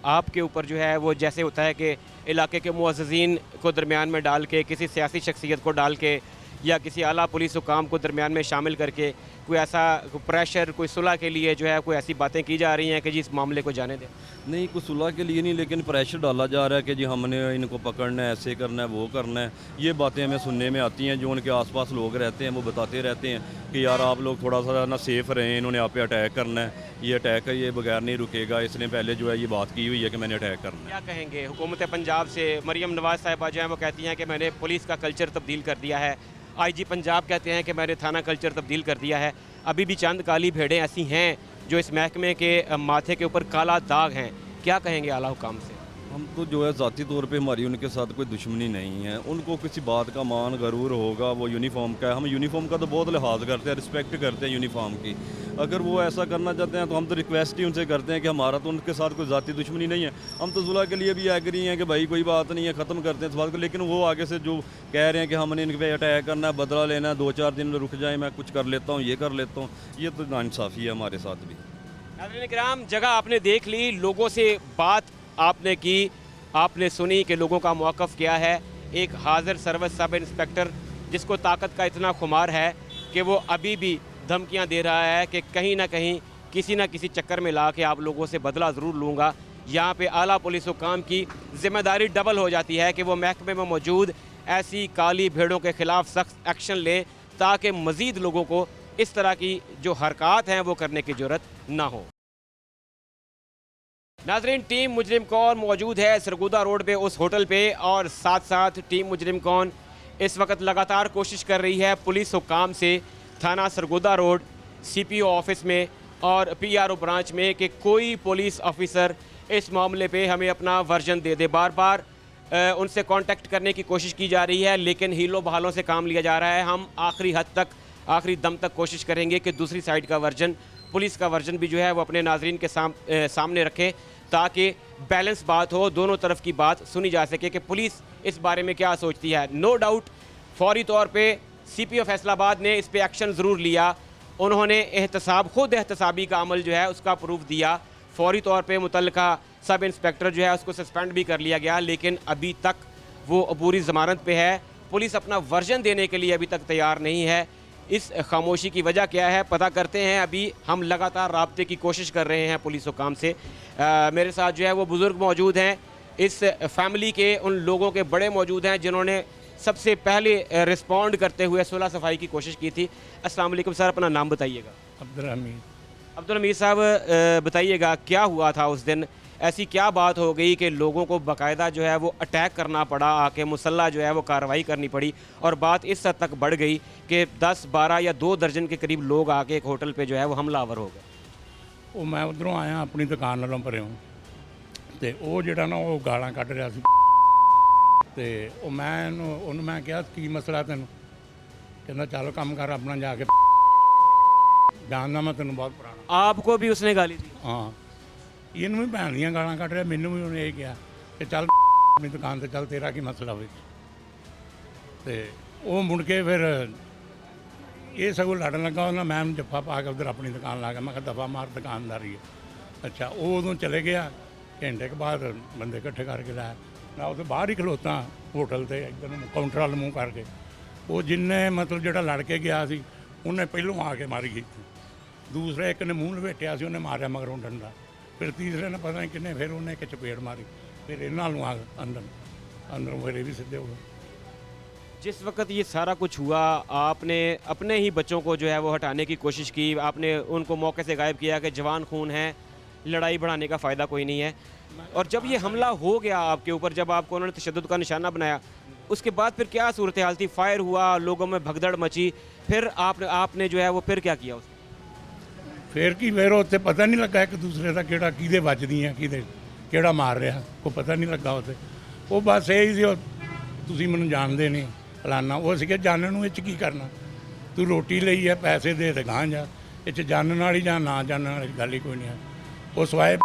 आपके ऊपर जो है वो जैसे होता है कि इलाके के मुअज़्ज़िज़ीन को दरमियान में डाल के, किसी सियासी शख्सियत को डाल के या किसी आला पुलिस हुकाम को दरमियान में शामिल करके कोई ऐसा प्रेशर, कोई सुलह के लिए जो है कोई ऐसी बातें की जा रही हैं कि जी इस मामले को जाने दें। नहीं, कुछ सुलह के लिए नहीं, लेकिन प्रेशर डाला जा रहा है कि जी हमने इनको पकड़ना है, ऐसे करना है, वो करना है। ये बातें हमें सुनने में आती हैं। जो उनके आसपास लोग रहते हैं वो बताते रहते हैं कि यार आप लोग थोड़ा सा ना सेफ रहें, इन्होंने आप पे अटैक करना है, ये अटैक है, ये बगैर नहीं रुकेगा। इसने पहले जो है ये बात की हुई है कि मैंने अटैक करना है। क्या कहेंगे हुकूमत पंजाब से? मरियम नवाज़ साहिबा जो है वो कहती हैं कि मैंने पुलिस का कल्चर तब्दील कर दिया है। आईजी पंजाब कहते हैं कि मैंने थाना कल्चर तब्दील कर दिया है। अभी भी चंद काली भेड़ें ऐसी हैं जो इस महकमे के माथे के ऊपर काला दाग हैं। क्या कहेंगे आला हुकाम से? हम तो जो है ज़ाती तौर पे हमारी उनके साथ कोई दुश्मनी नहीं है। उनको किसी बात का मान गरूर होगा, वो यूनिफॉर्म का है, हम यूनिफॉर्म का तो बहुत लिहाज करते हैं, रिस्पेक्ट करते हैं यूनिफॉर्म की। अगर वो ऐसा करना चाहते हैं तो हम तो रिक्वेस्ट ही उनसे करते हैं कि हमारा तो उनके साथ कोई ज़ाती दुश्मनी नहीं है। हम तो सुलह के लिए भी एग्री हैं कि भाई कोई बात नहीं है, ख़त्म करते हैं इस बात को। लेकिन वो आगे से जो कह रहे हैं कि हमने इन पर अटैक करना है, बदला लेना है, 2-4 दिन रुक जाए, मैं कुछ कर लेता हूँ, ये कर लेता हूँ, ये तो नाइंसाफ़ी है हमारे साथ भी। नाज़रीन किराम, जगह आपने देख ली, लोगों से बात आपने की, आपने सुनी कि लोगों का मौक़िफ़ क्या है। एक हाज़िर सर्विस सब इंस्पेक्टर जिसको ताकत का इतना खुमार है कि वो अभी भी धमकियां दे रहा है कि कहीं ना कहीं किसी न किसी चक्कर में ला के आप लोगों से बदला ज़रूर लूँगा। यहाँ पे आला पुलिस हुकाम की ज़िम्मेदारी डबल हो जाती है कि वो महकमे में मौजूद ऐसी काली भेड़ों के ख़िलाफ़ सख्त एक्शन लें ताकि मज़ीद लोगों को इस तरह की जो हरकत हैं वो करने की ज़रूरत ना हो। नाज़रीन, टीम मुजरिम कौन मौजूद है सरगोदा रोड पे उस होटल पे और साथ साथ टीम मुजरिम कौन इस वक्त लगातार कोशिश कर रही है पुलिस हुकाम से थाना सरगोदा रोड, सीपीओ ऑफिस में और पीआरओ ब्रांच में कि कोई पुलिस ऑफिसर इस मामले पे हमें अपना वर्जन दे दे। बार बार उनसे कांटेक्ट करने की कोशिश की जा रही है लेकिन हीलों बहालों से काम लिया जा रहा है। हम आखिरी हद तक, आखिरी दम तक कोशिश करेंगे कि दूसरी साइड का वर्जन, पुलिस का वर्जन भी जो है वो अपने नाजरीन के सामने रखें ताकि बैलेंस बात हो, दोनों तरफ की बात सुनी जा सके कि पुलिस इस बारे में क्या सोचती है। नो डाउट फौरी तौर पे सीपीओ फैसलाबाद ने इस पे एक्शन ज़रूर लिया। उन्होंने खुद एहतसाबी का अमल जो है उसका प्रूफ दिया। फौरी तौर पे मुतल्लिका सब इंस्पेक्टर जो है उसको सस्पेंड भी कर लिया गया लेकिन अभी तक वो अबूरी ज़मानत पे है। पुलिस अपना वर्जन देने के लिए अभी तक तैयार नहीं है। इस खामोशी की वजह क्या है पता करते हैं। अभी हम लगातार राब्ते की कोशिश कर रहे हैं पुलिस हुकाम से। मेरे साथ जो है वो बुज़ुर्ग मौजूद हैं, इस फैमिली के उन लोगों के बड़े मौजूद हैं जिन्होंने सबसे पहले रिस्पॉन्ड करते हुए सुलह सफाई की कोशिश की थी। अस्सलाम वालेकुम सर, अपना नाम बताइएगा। अब्दुल हमीद। अब्दुल हमीद साहब, बताइएगा क्या हुआ था उस दिन? ऐसी क्या बात हो गई कि लोगों को बाकायदा जो है वो अटैक करना पड़ा, आके मुसल्ला जो है वो कार्रवाई करनी पड़ी और बात इस हद तक बढ़ गई कि 10, 12 या 2 दर्जन के करीब लोग आके एक होटल पे जो है वो हमलावर हो गए? ਉਹ ਮੈਂ ਉਧਰੋਂ ਆਇਆ ਆਪਣੀ ਦੁਕਾਨ ਨਾਲੋਂ ਪਰਿਓਂ ਤੇ ਉਹ ਜਿਹੜਾ ਨਾ ਉਹ ਗਾਲਾਂ ਕੱਢ ਰਿਹਾ ਸੀ ਤੇ ਉਹ ਮੈਂ ਉਹਨੂੰ ਮੈਂ ਕਿਹਾ ਕੀ ਮਸਲਾ ਤੈਨੂੰ? ਕਹਿੰਦਾ ਚੱਲ ਕੰਮ ਕਰ ਆਪਣਾ ਜਾ ਕੇ ਜਾਣਦਾ ਮੈਂ ਤੈਨੂੰ ਬਹੁਤ ਪੁਰਾਣਾ। आपको भी उसने गाली दी? ਹਾਂ ਇਹਨੂੰ ਵੀ ਭੈਣ ਦੀਆਂ ਗਾਲਾਂ ਕੱਢ ਰਿਹਾ, ਮੈਨੂੰ ਵੀ ਉਹਨੇ ਇਹ ਕਿਹਾ ਕਿ ਚੱਲ ਆਪਣੀ ਦੁਕਾਨ ਤੇ ਚੱਲ, ਤੇਰਾ ਕੀ ਮਸਲਾ ਹੋਵੇ। ਤੇ ਉਹ ਮੁੜ ਕੇ ਫਿਰ ਇਹ ਸਗੋਂ ਲੜਨ ਲੱਗਾ ਉਹਨਾਂ ਮੈਂ ਉਹਨੂੰ ਜੱਫਾ ਪਾ ਕੇ ਉਧਰ ਆਪਣੀ ਦੁਕਾਨ ਲਾ ਗਿਆ। ਮੈਂ ਕਿਹਾ ਦਫਾ ਮਾਰ ਦੁਕਾਨਦਾਰੀ ਹੈ। ਅੱਛਾ ਉਹ ਉਦੋਂ ਚਲੇ ਗਿਆ। ਘੰਟੇ ਕੁ ਬਾਅਦ ਬੰਦੇ ਇਕੱਠੇ ਕਰਕੇ ਲਾਇਆ। ਮੈਂ ਉੱਥੇ ਬਾਹਰ ਹੀ ਖਲੋਤਾ ਹੋਟਲ ਤੇ ਇੱਧਰ ਨੂੰ ਕਾਊਂਟਰ ਵੱਲ ਮੂੰਹ ਕਰਕੇ। ਉਹ ਜਿੰਨੇ ਮਤਲਬ ਜਿਹੜਾ ਲੜ ਕੇ ਗਿਆ ਸੀ ਉਹਨੇ ਪਹਿਲੋਂ ਆ ਕੇ ਮਾਰੀ ਗਈ। ਦੂਸਰੇ ਇੱਕ ਨੇ ਮੂੰਹ ਲਪੇਟਿਆ ਸੀ, ਉਹਨੇ ਮਾਰਿਆ ਮਗਰੋਂ ਡੰਡਾ। ਫਿਰ ਤੀਸਰੇ ਨੇ ਪਤਾ ਨਹੀਂ ਕਿੰਨੇ, ਫਿਰ ਉਹਨੇ ਇੱਕ ਚਪੇੜ ਮਾਰੀ। फिर इन्हों आ अंदरों फिर ये भी सीधे हो गए। जिस वक्त ये सारा कुछ हुआ आपने अपने ही बच्चों को जो है वो हटाने की कोशिश की, आपने उनको मौके से गायब किया कि जवान खून है, लड़ाई बढ़ाने का फ़ायदा कोई नहीं है। और जब ये हमला हो गया आपके ऊपर, जब आपको उन्होंने तशद्दुद का निशाना बनाया, उसके बाद फिर क्या सूरत हाल थी? फायर हुआ, लोगों में भगदड़ मची, फिर आपने जो है वो फिर क्या किया उसमें? फिर की फिर उत्ते पता नहीं लगा एक दूसरे का किहड़ा किहदे ਵੱਜਦੀਆਂ किहदे ਕਿਹੜਾ ਮਾਰ ਰਿਹਾ, ਕੋਈ ਪਤਾ ਨਹੀਂ ਲੱਗਾ ਉੱਥੇ। ਉਹ ਬਸ ਇਹ ਹੀ ਸੀ, ਤੁਸੀਂ ਮੈਨੂੰ ਜਾਣਦੇ ਨਹੀਂ ਫਲਾਨਾ। ਉਹ ਸੀਗੇ ਜਾਣਨ ਨੂੰ ਇਹ 'ਚ ਕੀ ਕਰਨਾ, ਤੂੰ ਰੋਟੀ ਲਈ ਹੈ ਪੈਸੇ ਦੇ ਤੇ ਗਾਂ ਜਾ, ਇਹ 'ਚ ਜਾਣਨ ਵਾਲੀ ਜਾਂ ਨਾ ਜਾਣਨ ਵਾਲੀ ਗੱਲ ਹੀ ਕੋਈ नहीं है। ਉਹ ਸਵਾਏ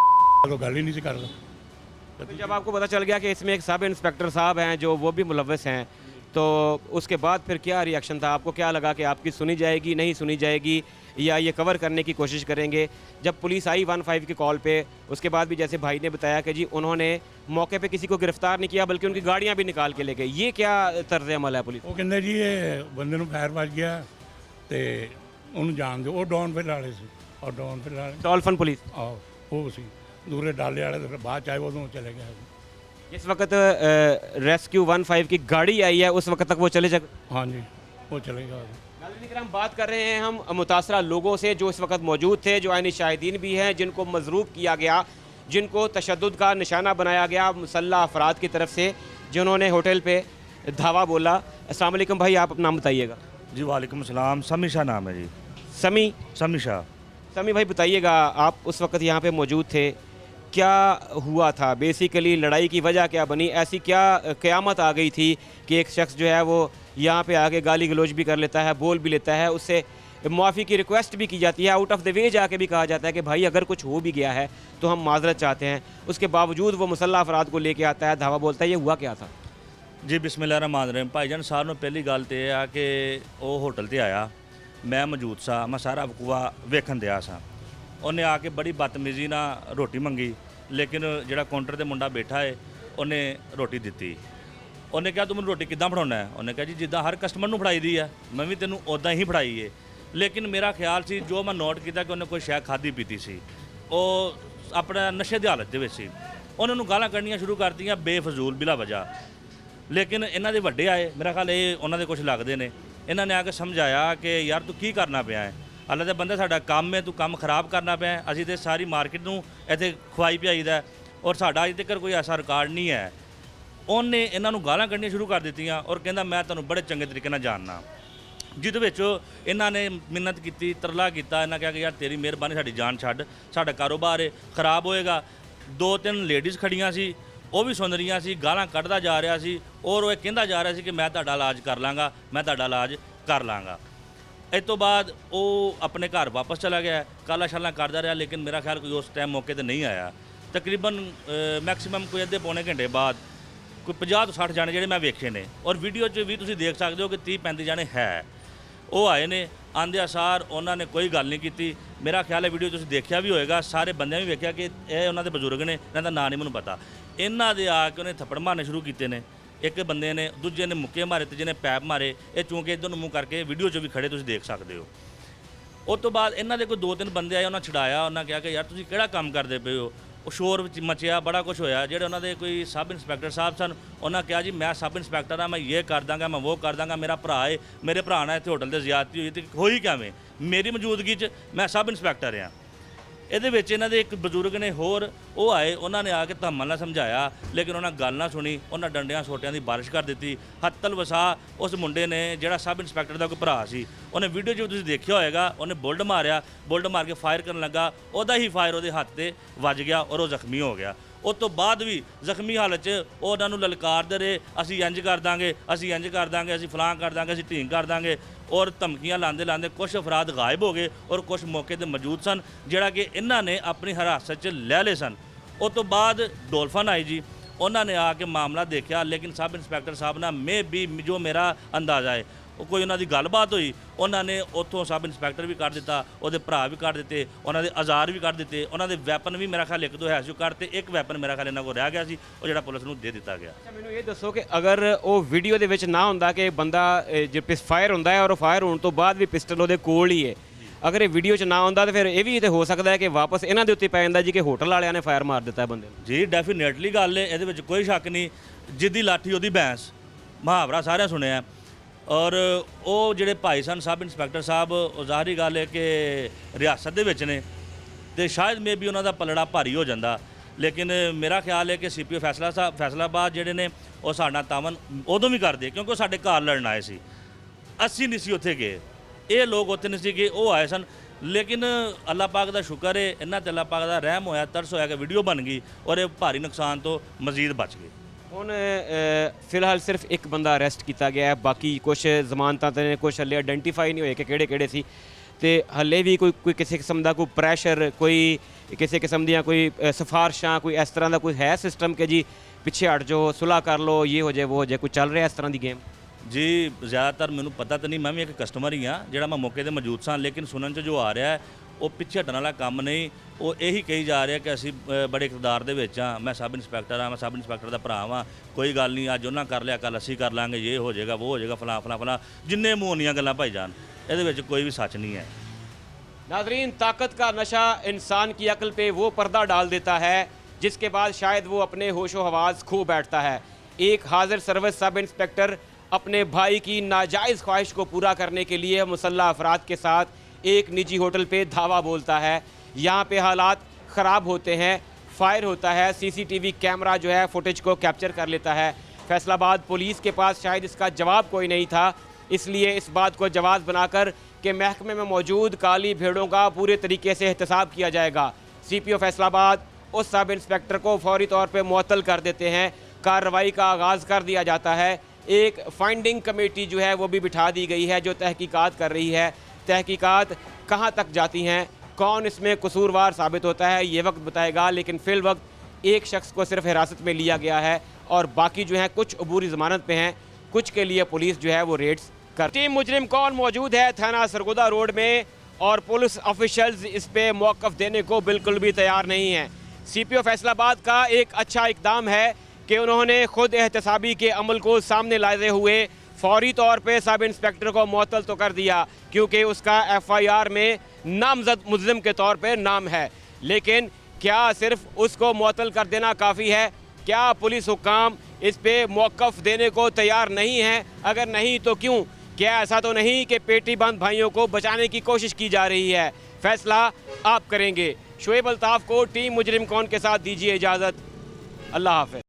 तो गल ही नहीं कर सकता। तो जब आपको पता चल गया कि इसमें एक सब इंस्पेक्टर साहब हैं जो वो भी मुलव्वस हैं, तो उसके बाद फिर क्या रिएक्शन था? आपको क्या लगा कि आपकी सुनी जाएगी, नहीं सुनी जाएगी, या ये कवर करने की कोशिश करेंगे? जब पुलिस आई 15 की कॉल पे, उसके बाद भी जैसे भाई ने बताया कि जी उन्होंने मौके पे किसी को गिरफ्तार नहीं किया बल्कि उनकी गाड़ियाँ भी निकाल के ले गए, ये क्या तर्ज अमल है पुलिस? ਉਹ ਕਹਿੰਦੇ ਜੀ ਇਹ ਬੰਦੇ ਨੂੰ ਫਾਇਰ ਵੱਜ ਗਿਆ ਤੇ ਉਹਨੂੰ ਜਾਣ ਦਿਓ। ਉਹ ਡਾਊਨਫਿਲ ਵਾਲੇ ਸੀ, ਔਰ ਡਾਊਨਫਿਲ ਵਾਲੇ डॉल्फिन पुलिस ਆਹੋ ਉਹ ਸੀ। ਦੂਰੇ ਡਾਲੇ ਵਾਲੇ ਤੇ ਬਾਅਦ ਚ ਆਏ, ਉਦੋਂ ਚਲੇ गए। जिस वक्त रेस्क्यू 15 की गाड़ी आई है उस वक्त तक वो चले जाए? हाँ जी वो चले गए। नाज़रीन इकराम, बात कर रहे हैं हम मुतासरा लोगों से जो इस वक्त मौजूद थे, जो आइनी शाहिदीन भी हैं, जिनको मजरूब किया गया, जिनको तशद्दुद का निशाना बनाया गया मुसल्लह अफराद की तरफ से, जिन्होंने होटल पे धावा बोला। अस्सलाम वालेकुम भाई, आप अपना नाम बताइएगा। जी वालेकुम सलाम, समी शाह नाम है जी। समी समी शाह। समी भाई बताइएगा, आप उस वक्त यहाँ पे मौजूद थे, क्या हुआ था? बेसिकली लड़ाई की वजह क्या बनी? ऐसी क्या क़यामत आ गई थी कि एक शख्स जो है वो यहाँ पे आके गाली गलौज भी कर लेता है, बोल भी लेता है, उससे माफ़ी की रिक्वेस्ट भी की जाती है, आउट ऑफ द वे जाके भी कहा जाता है कि भाई अगर कुछ हो भी गया है तो हम माजरत चाहते हैं। उसके बावजूद वो मुसल्लह अफराद को लेके आता है, धावा बोलता है। ये हुआ क्या था? जी बिस्मिल्लाहिर्रहमानिर्रहीम। भाईजान सार ਨੂੰ ਪਹਿਲੀ ਗੱਲ ਤੇ ਇਹ ਆ ਕਿ ਉਹ ਹੋਟਲ ਤੇ ਆਇਆ, ਮੈਂ ਮੌਜੂਦ ਸਾਂ, ਮੈਂ ਸਾਰਾ ਵਕੂਆ ਵੇਖਣ ਦਿਆ ਸਾਂ। ਉਹਨੇ ਆ ਕੇ ਬੜੀ ਬਦਤਮੀਜ਼ੀ ਨਾਲ ਰੋਟੀ ਮੰਗੀ, ਲੇਕਿਨ ਜਿਹੜਾ ਕਾਊਂਟਰ ਤੇ ਮੁੰਡਾ ਬੈਠਾ ਹੈ ਉਹਨੇ ਰੋਟੀ ਦਿੱਤੀ। ਉਹਨੇ ਕਿਹਾ ਤੂੰ ਮੈਨੂੰ ਰੋਟੀ ਕਿੱਦਾਂ ਫੜਾਉਣਾ ਹੈ? ਉਹਨੇ ਕਿਹਾ ਜੀ ਜਿੱਦਾਂ ਹਰ ਕਸਟਮਰ ਨੂੰ ਫੜਾਈ ਦੀ ਆ, ਮੈਂ ਵੀ ਤੈਨੂੰ ਉਦਾਂ ਹੀ ਫੜਾਈ ਏ। ਲੇਕਿਨ ਮੇਰਾ ਖਿਆਲ ਸੀ, ਜੋ ਮੈਂ ਨੋਟ ਕੀਤਾ ਕਿ ਉਹਨੇ ਕੋਈ ਸ਼ੈ ਖਾਧੀ ਪੀਤੀ ਸੀ, ਉਹ ਆਪਣਾ ਨਸ਼ੇ ਦੀ ਹਾਲਤ ਦੇ ਵਿੱਚ ਸੀ। ਉਹਨਾਂ ਨੂੰ ਗਾਲਾਂ ਕੱਢਣੀਆਂ ਸ਼ੁਰੂ ਕਰਤੀਆਂ ਬੇਫਜ਼ੂਲ ਬਿਲਾ ਵਜ੍ਹਾ। ਲੇਕਿਨ ਇਹਨਾਂ ਦੇ ਵੱਡੇ ਆਏ, ਮੇਰਾ ਖਿਆਲ ਇਹ ਉਹਨਾਂ ਦੇ ਕੁਝ ਲੱਗਦੇ ਨੇ, ਇਹਨਾਂ ਨੇ ਆ ਕੇ ਸਮਝਾਇਆ ਕਿ ਯਾਰ ਤੂੰ ਕੀ ਕਰਨਾ ਪਿਆ ਹੈ, ਅੱਲਾ ਦੇ ਬੰਦੇ ਸਾਡਾ ਕੰਮ ਹੈ, ਤੂੰ ਕੰਮ ਖਰਾਬ ਕਰਨਾ ਪਿਆ। ਅਸੀਂ ਤੇ ਸਾਰੀ ਮਾਰਕੀਟ ਨੂੰ ਇੱਥੇ ਖਵਾਈ ਪਿਆਈਦਾ ਔਰ ਸਾਡਾ ਅਜੇ ਤੱਕ ਕੋਈ ਐਸਾ ਰਿਕਾਰਡ ਨਹੀਂ ਹੈ। ਉਹਨੇ ਇਹਨਾਂ ਨੂੰ ਗਾਲਾਂ ਕੱਢਣੀਆਂ ਸ਼ੁਰੂ ਕਰ ਦਿੱਤੀਆਂ ਔਰ ਕਹਿੰਦਾ ਮੈਂ ਤੁਹਾਨੂੰ ਬੜੇ ਚੰਗੇ ਤਰੀਕੇ ਨਾਲ ਜਾਣਦਾ, ਜਿਹਦੇ ਵਿੱਚ ਇਹਨਾਂ ਨੇ ਮਿੰਨਤ ਕੀਤੀ, ਤਰਲਾ ਕੀਤਾ। ਇਹਨਾਂ ਕਿਹਾ ਕਿ ਯਾਰ ਤੇਰੀ ਮਿਹਰਬਾਨੀ, ਸਾਡੀ ਜਾਨ ਛੱਡ, ਸਾਡਾ ਕਾਰੋਬਾਰ ਹੈ ਖਰਾਬ ਹੋਏਗਾ। 2-3 ਲੇਡੀਜ਼ ਖੜੀਆਂ ਸੀ, ਉਹ ਵੀ ਸੁਣ ਰਹੀਆਂ ਸੀ, ਗਾਲਾਂ ਕੱਢਦਾ ਜਾ ਰਿਹਾ ਸੀ ਔਰ ਉਹ ਇਹ ਕਹਿੰਦਾ ਜਾ ਰਿਹਾ ਸੀ ਕਿ ਮੈਂ ਤੁਹਾਡਾ ਇਲਾਜ ਕਰ ਲਾਂਗਾ, ਮੈਂ ਤੁਹਾਡਾ ਇਲਾਜ ਕਰ ਲਾਂਗਾ। ਇਸ ਤੋਂ ਬਾਅਦ ਉਹ ਆਪਣੇ ਘਰ ਵਾਪਸ ਚਲਾ ਗਿਆ, ਕਾਲਾ ਸ਼ਾਲਾ ਕਰਦਾ ਰਿਹਾ, ਲੇਕਿਨ ਮੇਰਾ ਖਿਆਲ ਕੋਈ ਉਸ ਟਾਈਮ ਮੌਕੇ ਤੇ ਨਹੀਂ ਆਇਆ। ਤਕਰੀਬਨ ਮੈਕਸਿਮਮ ਕੋਈ ਅੱਧੇ ਪੌਣੇ ਘੰਟੇ ਬਾਅਦ ਕੋਈ 50 ਤੋਂ 60 ਜਾਣੇ ਜਿਹੜੇ ਮੈਂ ਵੇਖੇ ਨੇ ਔਰ ਵੀਡੀਓ 'ਚ ਵੀ ਤੁਸੀਂ ਦੇਖ ਸਕਦੇ ਹੋ ਕਿ 30-35 ਜਾਣੇ ਹੈ, ਉਹ ਆਏ ਨੇ। ਆਂਦਿਆਂ ਸਾਰ ਉਹਨਾਂ ਨੇ ਕੋਈ ਗੱਲ ਨਹੀਂ ਕੀਤੀ। ਮੇਰਾ ਖਿਆਲ ਹੈ ਵੀਡੀਓ ਤੁਸੀਂ ਦੇਖਿਆ ਵੀ ਹੋਏਗਾ, ਸਾਰੇ ਬੰਦਿਆਂ ਵੀ ਵੇਖਿਆ ਕਿ ਇਹ ਉਹਨਾਂ ਦੇ ਬਜ਼ੁਰਗ ਨੇ, ਇਹਨਾਂ ਦਾ ਨਾਂ ਨਹੀਂ ਮੈਨੂੰ ਪਤਾ। ਇਹਨਾਂ ਦੇ ਆ ਕੇ ਉਹਨੇ ਥੱਪੜ ਮਾਰਨੇ ਸ਼ੁਰੂ ਕੀਤੇ ਨੇ। ਇੱਕ ਬੰਦੇ ਨੇ, ਦੂਜੇ ਨੇ ਮੁੱਕੇ ਮਾਰੇ ਤੇ ਜਿਹਨੇ ਪੈਪ ਮਾਰੇ। ਇਹ ਚੂੰਕਿ ਇੱਧਰ ਨੂੰ ਮੂੰਹ ਕਰਕੇ ਵੀਡੀਓ 'ਚ ਵੀ ਖੜੇ ਤੁਸੀਂ ਦੇਖ ਸਕਦੇ ਹੋ। ਉਸ ਤੋਂ ਬਾਅਦ ਇਹਨਾਂ ਦੇ ਕੋਈ 2-3 ਬੰਦੇ ਆਏ, ਉਹਨਾਂ ਛਡਾਇਆ। ਉਹਨਾਂ ਕਿਹਾ ਕਿ ਯਾਰ ਤੁਸੀਂ ਕਿਹੜਾ ਕੰਮ ਕਰਦੇ ਪਏ ਹੋ? ਉਹ ਸ਼ੋਰ ਵਿੱਚ ਮਚਿਆ, ਬੜਾ ਕੁਝ ਹੋਇਆ। ਜਿਹੜੇ ਉਹਨਾਂ ਦੇ ਕੋਈ ਸਬ ਇੰਸਪੈਕਟਰ ਸਾਹਿਬ ਸਨ, ਉਹਨਾਂ ਕਿਹਾ ਜੀ ਮੈਂ ਸਬ ਇੰਸਪੈਕਟਰ ਹਾਂ, ਮੈਂ ਇਹ ਕਰ ਦਾਂਗਾ, ਮੈਂ ਉਹ ਕਰ ਦਾਂਗਾ, ਮੇਰਾ ਭਰਾ ਹੈ, ਮੇਰੇ ਭਰਾ ਨਾਲ ਇੱਥੇ ਹੋਟਲ 'ਤੇ ਜ਼ਿਆਦਤੀ ਹੋਈ ਤੇ ਹੋਈ ਕਿਵੇਂ ਮੇਰੀ ਮੌਜੂਦਗੀ 'ਚ, ਮੈਂ ਸਬ ਇੰਸਪੈਕਟਰ ਹਾਂ। ਇਹਦੇ ਵਿੱਚ ਇਹਨਾਂ ਦੇ ਇੱਕ ਬਜ਼ੁਰਗ ਨੇ ਹੋਰ, ਉਹ ਆਏ, ਉਹਨਾਂ ਨੇ ਆ ਕੇ ਧਮਨ ਨਾਲ ਸਮਝਾਇਆ, ਲੇਕਿਨ ਉਹਨਾਂ ਗੱਲ ਨਾ ਸੁਣੀ। ਉਹਨਾਂ ਡੰਡਿਆਂ ਸੋਟਿਆਂ ਦੀ ਬਾਰਿਸ਼ ਕਰ ਦਿੱਤੀ। ਹੱਤਲ ਵਸਾ ਉਸ ਮੁੰਡੇ ਨੇ, ਜਿਹੜਾ ਸਬ ਇੰਸਪੈਕਟਰ ਦਾ ਕੋਈ ਭਰਾ ਸੀ, ਉਹਨੇ ਵੀਡੀਓ 'ਚ ਤੁਸੀਂ ਦੇਖਿਆ ਹੋਏਗਾ, ਉਹਨੇ ਬੁਲਟ ਮਾਰਿਆ, ਬੁਲਟ ਮਾਰ ਕੇ ਫਾਇਰ ਕਰਨ ਲੱਗਾ, ਉਹਦਾ ਹੀ ਫਾਇਰ ਉਹਦੇ ਹੱਥ ਤੇ ਵੱਜ ਗਿਆ ਔਰ ਉਹ ਜ਼ਖਮੀ ਹੋ ਗਿਆ। ਉਸ ਤੋਂ ਬਾਅਦ ਵੀ ਜ਼ਖਮੀ ਹਾਲਤ 'ਚ ਉਹ ਉਹਨਾਂ ਨੂੰ ਲਲਕਾਰਦੇ ਰਹੇ, ਅਸੀਂ ਇੰਜ ਕਰ ਦਾਂਗੇ, ਅਸੀਂ ਇੰਜ ਕਰ ਦਾਂਗੇ, ਅਸੀਂ ਫਲਾਂ ਕਰ ਦਾਂਗੇ, ਅਸੀਂ ਢੀਂਗ ਕਰ ਦਾਂਗੇ। ਔਰ ਧਮਕੀਆਂ ਲਾਉਂਦੇ ਕੁਝ ਅਫਰਾਦ ਗਾਇਬ ਹੋ ਗਏ ਔਰ ਕੁਝ ਮੌਕੇ ਤੇ ਮੌਜੂਦ ਸਨ, ਜਿਹੜਾ ਕਿ ਇਹਨਾਂ ਨੇ ਆਪਣੀ ਹਿਰਾਸਤ 'ਚ ਲੈ ਲਏ ਸਨ। ਉਸ ਤੋਂ ਬਾਅਦ ਡੋਲਫਨ ਆਈ ਜੀ, ਉਹਨਾਂ ਨੇ ਆ ਕੇ ਮਾਮਲਾ ਦੇਖਿਆ, ਲੇਕਿਨ ਸਬ ਇੰਸਪੈਕਟਰ ਸਾਹਿਬ ਨਾਲ ਜੋ ਮੇਰਾ ਅੰਦਾਜ਼ਾ ਹੈ, ਉਹ ਕੋਈ ਉਹਨਾਂ ਦੀ ਗੱਲਬਾਤ ਹੋਈ, ਉਹਨਾਂ ਨੇ ਉੱਥੋਂ ਸਬ ਇੰਸਪੈਕਟਰ ਵੀ ਕੱਢ ਦਿੱਤਾ, ਉਹਦੇ ਭਰਾ ਵੀ ਕੱਢ ਦਿੱਤੇ, ਉਹਨਾਂ ਦੇ ਔਜ਼ਾਰ ਵੀ ਕੱਢ ਦਿੱਤੇ, ਉਹਨਾਂ ਦੇ ਵੈਪਨ ਵੀ ਮੇਰਾ ਖਿਆਲ ਇੱਕ ਦੋ ਹੈ ਸੀ ਉਹ ਕੱਢ ਤੇ, ਇੱਕ ਵੈਪਨ ਮੇਰਾ ਖਿਆਲ ਇਹਨਾਂ ਕੋਲ ਰਹਿ ਗਿਆ ਸੀ, ਉਹ ਜਿਹੜਾ ਪੁਲਿਸ ਨੂੰ ਦੇ ਦਿੱਤਾ ਗਿਆ। ਅੱਛਾ ਮੈਨੂੰ ਇਹ ਦੱਸੋ ਕਿ ਅਗਰ ਉਹ ਵੀਡੀਓ ਦੇ ਵਿੱਚ ਨਾ ਹੁੰਦਾ ਕਿ ਬੰਦਾ ਜੇ ਫਾਇਰ ਹੁੰਦਾ ਹੈ ਔਰ ਉਹ ਫਾਇਰ ਹੋਣ ਤੋਂ ਬਾਅਦ ਵੀ ਪਿਸਟਲ ਉਹਦੇ ਕੋਲ ਹੀ ਹੈ, ਅਗਰ ਇਹ ਵੀਡੀਓ 'ਚ ਨਾ ਹੁੰਦਾ ਤਾਂ ਫਿਰ ਇਹ ਵੀ ਤੇ ਹੋ ਸਕਦਾ ਹੈ ਕਿ ਵਾਪਸ ਇਹਨਾਂ ਦੇ ਉੱਤੇ ਪੈ ਜਾਂਦਾ ਜੀ ਕਿ ਹੋਟਲ ਵਾਲਿਆਂ ਨੇ ਫਾਇਰ ਮਾਰ ਦਿੱਤਾ ਬੰਦੇ ਨੂੰ। ਜੀ ਡੈਫੀਨੇਟਲੀ ਗੱਲ ਹੈ, ਇਹਦੇ ਵਿੱਚ ਕੋਈ ਸ਼ੱਕ ਨਹੀਂ, ਜਿੱਦੀ ਲਾਠੀ ਉਹਦੀ ਭੈਂਸ, ਮੁਹਾਵਰਾ ਸਾਰਿਆਂ ਸੁਣਿਆ। ਔਰ ਉਹ ਜਿਹੜੇ ਭਾਈ ਸਨ ਸਬ ਇੰਸਪੈਕਟਰ ਸਾਹਿਬ, ਉਹ ਜ਼ਾਹਰੀ ਗੱਲ ਹੈ ਕਿ ਰਿਆਸਤ ਦੇ ਵਿੱਚ ਨੇ ਤੇ ਸ਼ਾਇਦ ਮੇ ਵੀ ਉਹਨਾਂ ਦਾ ਪਲੜਾ ਭਾਰੀ ਹੋ ਜਾਂਦਾ, ਲੇਕਿਨ ਮੇਰਾ ਖਿਆਲ ਹੈ ਕਿ ਸੀਪੀਓ ਫੈਸਲਾਬਾਦ ਜਿਹੜੇ ਨੇ ਉਹ ਸਾਡਾ ਤਾਵਨ ਉਦੋਂ ਵੀ ਕਰਦੇ ਕਿਉਂਕਿ ਉਹ ਸਾਡੇ ਘਰ ਲੜਨ ਆਏ ਸੀ, ਅਸੀਂ ਨਹੀਂ ਸੀ ਉੱਥੇ ਗਏ, ਇਹ ਲੋਕ ਉੱਥੇ ਨਹੀਂ ਸੀ ਗਏ, ਉਹ ਆਏ ਸਨ। ਲੇਕਿਨ ਅੱਲਾਹ ਪਾਕ ਦਾ ਸ਼ੁਕਰ ਹੈ, ਇਹਨਾਂ ਤੇ ਅੱਲਾਹ ਪਾਕ ਦਾ ਰਹਿਮ ਹੋਇਆ, ਤਰਸ ਹੋਇਆ ਕਿ ਵੀਡੀਓ ਬਣ ਗਈ ਔਰ ਇਹ ਭਾਰੀ ਨੁਕਸਾਨ ਤੋਂ ਮਜ਼ੀਦ ਬਚ ਗਏ। ਹੁਣ ਫਿਲਹਾਲ ਸਿਰਫ ਇੱਕ ਬੰਦਾ ਅਰੈਸਟ ਕੀਤਾ ਗਿਆ ਹੈ, ਬਾਕੀ ਕੁਝ ਜ਼ਮਾਨਤਾਂ ਤੇ ਨੇ, ਕੁਝ ਹੱਲੇ ਆਇਡੈਂਟੀਫਾਈ ਨਹੀਂ ਹੋਏ ਕਿ ਕਿਹੜੇ ਸੀ ਤੇ ਹੱਲੇ ਵੀ ਕੋਈ ਕਿਸੇ ਕਿਸਮ ਦਾ ਕੋਈ ਪ੍ਰੈਸ਼ਰ, ਕੋਈ ਕਿਸੇ ਕਿਸਮ ਦੀਆਂ ਕੋਈ ਸਿਫਾਰਸ਼ਾਂ, ਕੋਈ ਇਸ ਤਰ੍ਹਾਂ ਦਾ ਕੋਈ ਹੈ ਸਿਸਟਮ ਕਿ ਜੀ ਪਿੱਛੇ ਹਟ ਜਾਓ, ਸੁਲ੍ਹਾ ਕਰ ਲਓ, ਇਹ ਹੋ ਜਾਏ ਉਹ ਹੋ ਜਾਏ, ਕੋਈ ਚੱਲ ਰਿਹਾ ਇਸ ਤਰ੍ਹਾਂ ਦੀ ਗੇਮ? ਜੀ ਜ਼ਿਆਦਾਤਰ ਮੈਨੂੰ ਪਤਾ ਤਾਂ ਨਹੀਂ, ਮੈਂ ਵੀ ਇੱਕ ਕਸਟਮਰ ਹੀ ਹਾਂ ਜਿਹੜਾ ਮੈਂ ਮੌਕੇ ਤੇ ਮੌਜੂਦ ਸਾਂ, ਲੇਕਿਨ ਸੁਣਨ 'ਚ ਜੋ ਆ ਰਿਹਾ ਹੈ ਉਹ ਪਿੱਛੇ ਹਟਣ ਵਾਲਾ ਕੰਮ ਨਹੀਂ, ਉਹ ਇਹੀ ਕਹੀ ਜਾ ਰਿਹਾ ਕਿ ਅਸੀਂ ਬੜੇ ਇਕਤਦਾਰ ਦੇ ਵਿੱਚ ਹਾਂ, ਮੈਂ ਸਬ ਇੰਸਪੈਕਟਰ ਹਾਂ, ਮੈਂ ਸਬ ਇੰਸਪੈਕਟਰ ਦਾ ਭਰਾ ਹਾਂ, ਕੋਈ ਗੱਲ ਨਹੀਂ, ਅੱਜ ਉਹਨਾਂ ਕਰ ਲਿਆ ਕੱਲ ਅਸੀਂ ਕਰ ਲਾਂਗੇ, ਇਹ ਹੋ ਜਾਏਗਾ ਉਹ ਹੋ ਜਾਏਗਾ, ਫਲਾਂ ਜਿੰਨੇ ਮੂੰਹ ਦੀਆਂ ਗੱਲਾਂ ਭਾਈ ਜਾਨ, ਇਹਦੇ ਵਿੱਚ ਕੋਈ ਵੀ ਸੱਚ नहीं है। नाजरीन, ताकत का नशा इंसान की अक्ल पे वो पर्दा डाल देता है जिसके बाद शायद वो अपने होशो हवास खो बैठता है। एक हाजिर सर्विस सब इंस्पेक्टर अपने भाई की नाजायज़ ख्वाहिश को पूरा करने के लिए मुसल्लह अफराद के साथ एक निजी होटल पे धावा बोलता है। यहाँ पे हालात ख़राब होते हैं, फायर होता है, CCTV कैमरा जो है फुटेज को कैप्चर कर लेता है। फैसलाबाद पुलिस के पास शायद इसका जवाब कोई नहीं था, इसलिए इस बात को जवाब बनाकर कि महकमे में मौजूद काली भेड़ों का पूरे तरीके से एहतसाब किया जाएगा। CPO फैसलाबाद उस सब इंस्पेक्टर को फौरी तौर पर मुअत्तल कर देते हैं, कार्रवाई का आगाज़ कर दिया जाता है। एक फाइंडिंग कमेटी जो है वो भी बिठा दी गई है जो तहकीकात कर रही है। तहकीकात कहाँ तक जाती हैं, कौन इसमें कसूरवार साबित होता है, ये वक्त बताएगा, लेकिन फ़िल वक्त एक शख्स को सिर्फ हिरासत में लिया गया है और बाकी जो है कुछ अबूरी ज़मानत पे हैं, कुछ के लिए पुलिस जो है वो रेड्स कर। टीम मुजरिम कौन मौजूद है थाना सरगोदा रोड में और पुलिस ऑफिशियल्स इस पे मौक़िफ़ देने को बिल्कुल भी तैयार नहीं है। CPO फैसलाबाद का एक अच्छा इक़दाम है कि उन्होंने ख़ुद एहतसाबी के अमल को सामने लाते हुए फौरी तौर पे सब इंस्पेक्टर को मुअत्तल तो कर दिया क्योंकि उसका FIR में नामजद मुजरिम के तौर पे नाम है। लेकिन क्या सिर्फ उसको मुअत्तल कर देना काफ़ी है? क्या पुलिस हुक्काम इस पे मौक़िफ़ देने को तैयार नहीं है? अगर नहीं तो क्यों? क्या ऐसा तो नहीं कि पेटी बंद भाइयों को बचाने की कोशिश की जा रही है? फैसला आप करेंगे। शोएब अल्ताफ़ को टीम मुजरिम कौन के साथ दीजिए इजाज़त। अल्लाह हाफ़िज़।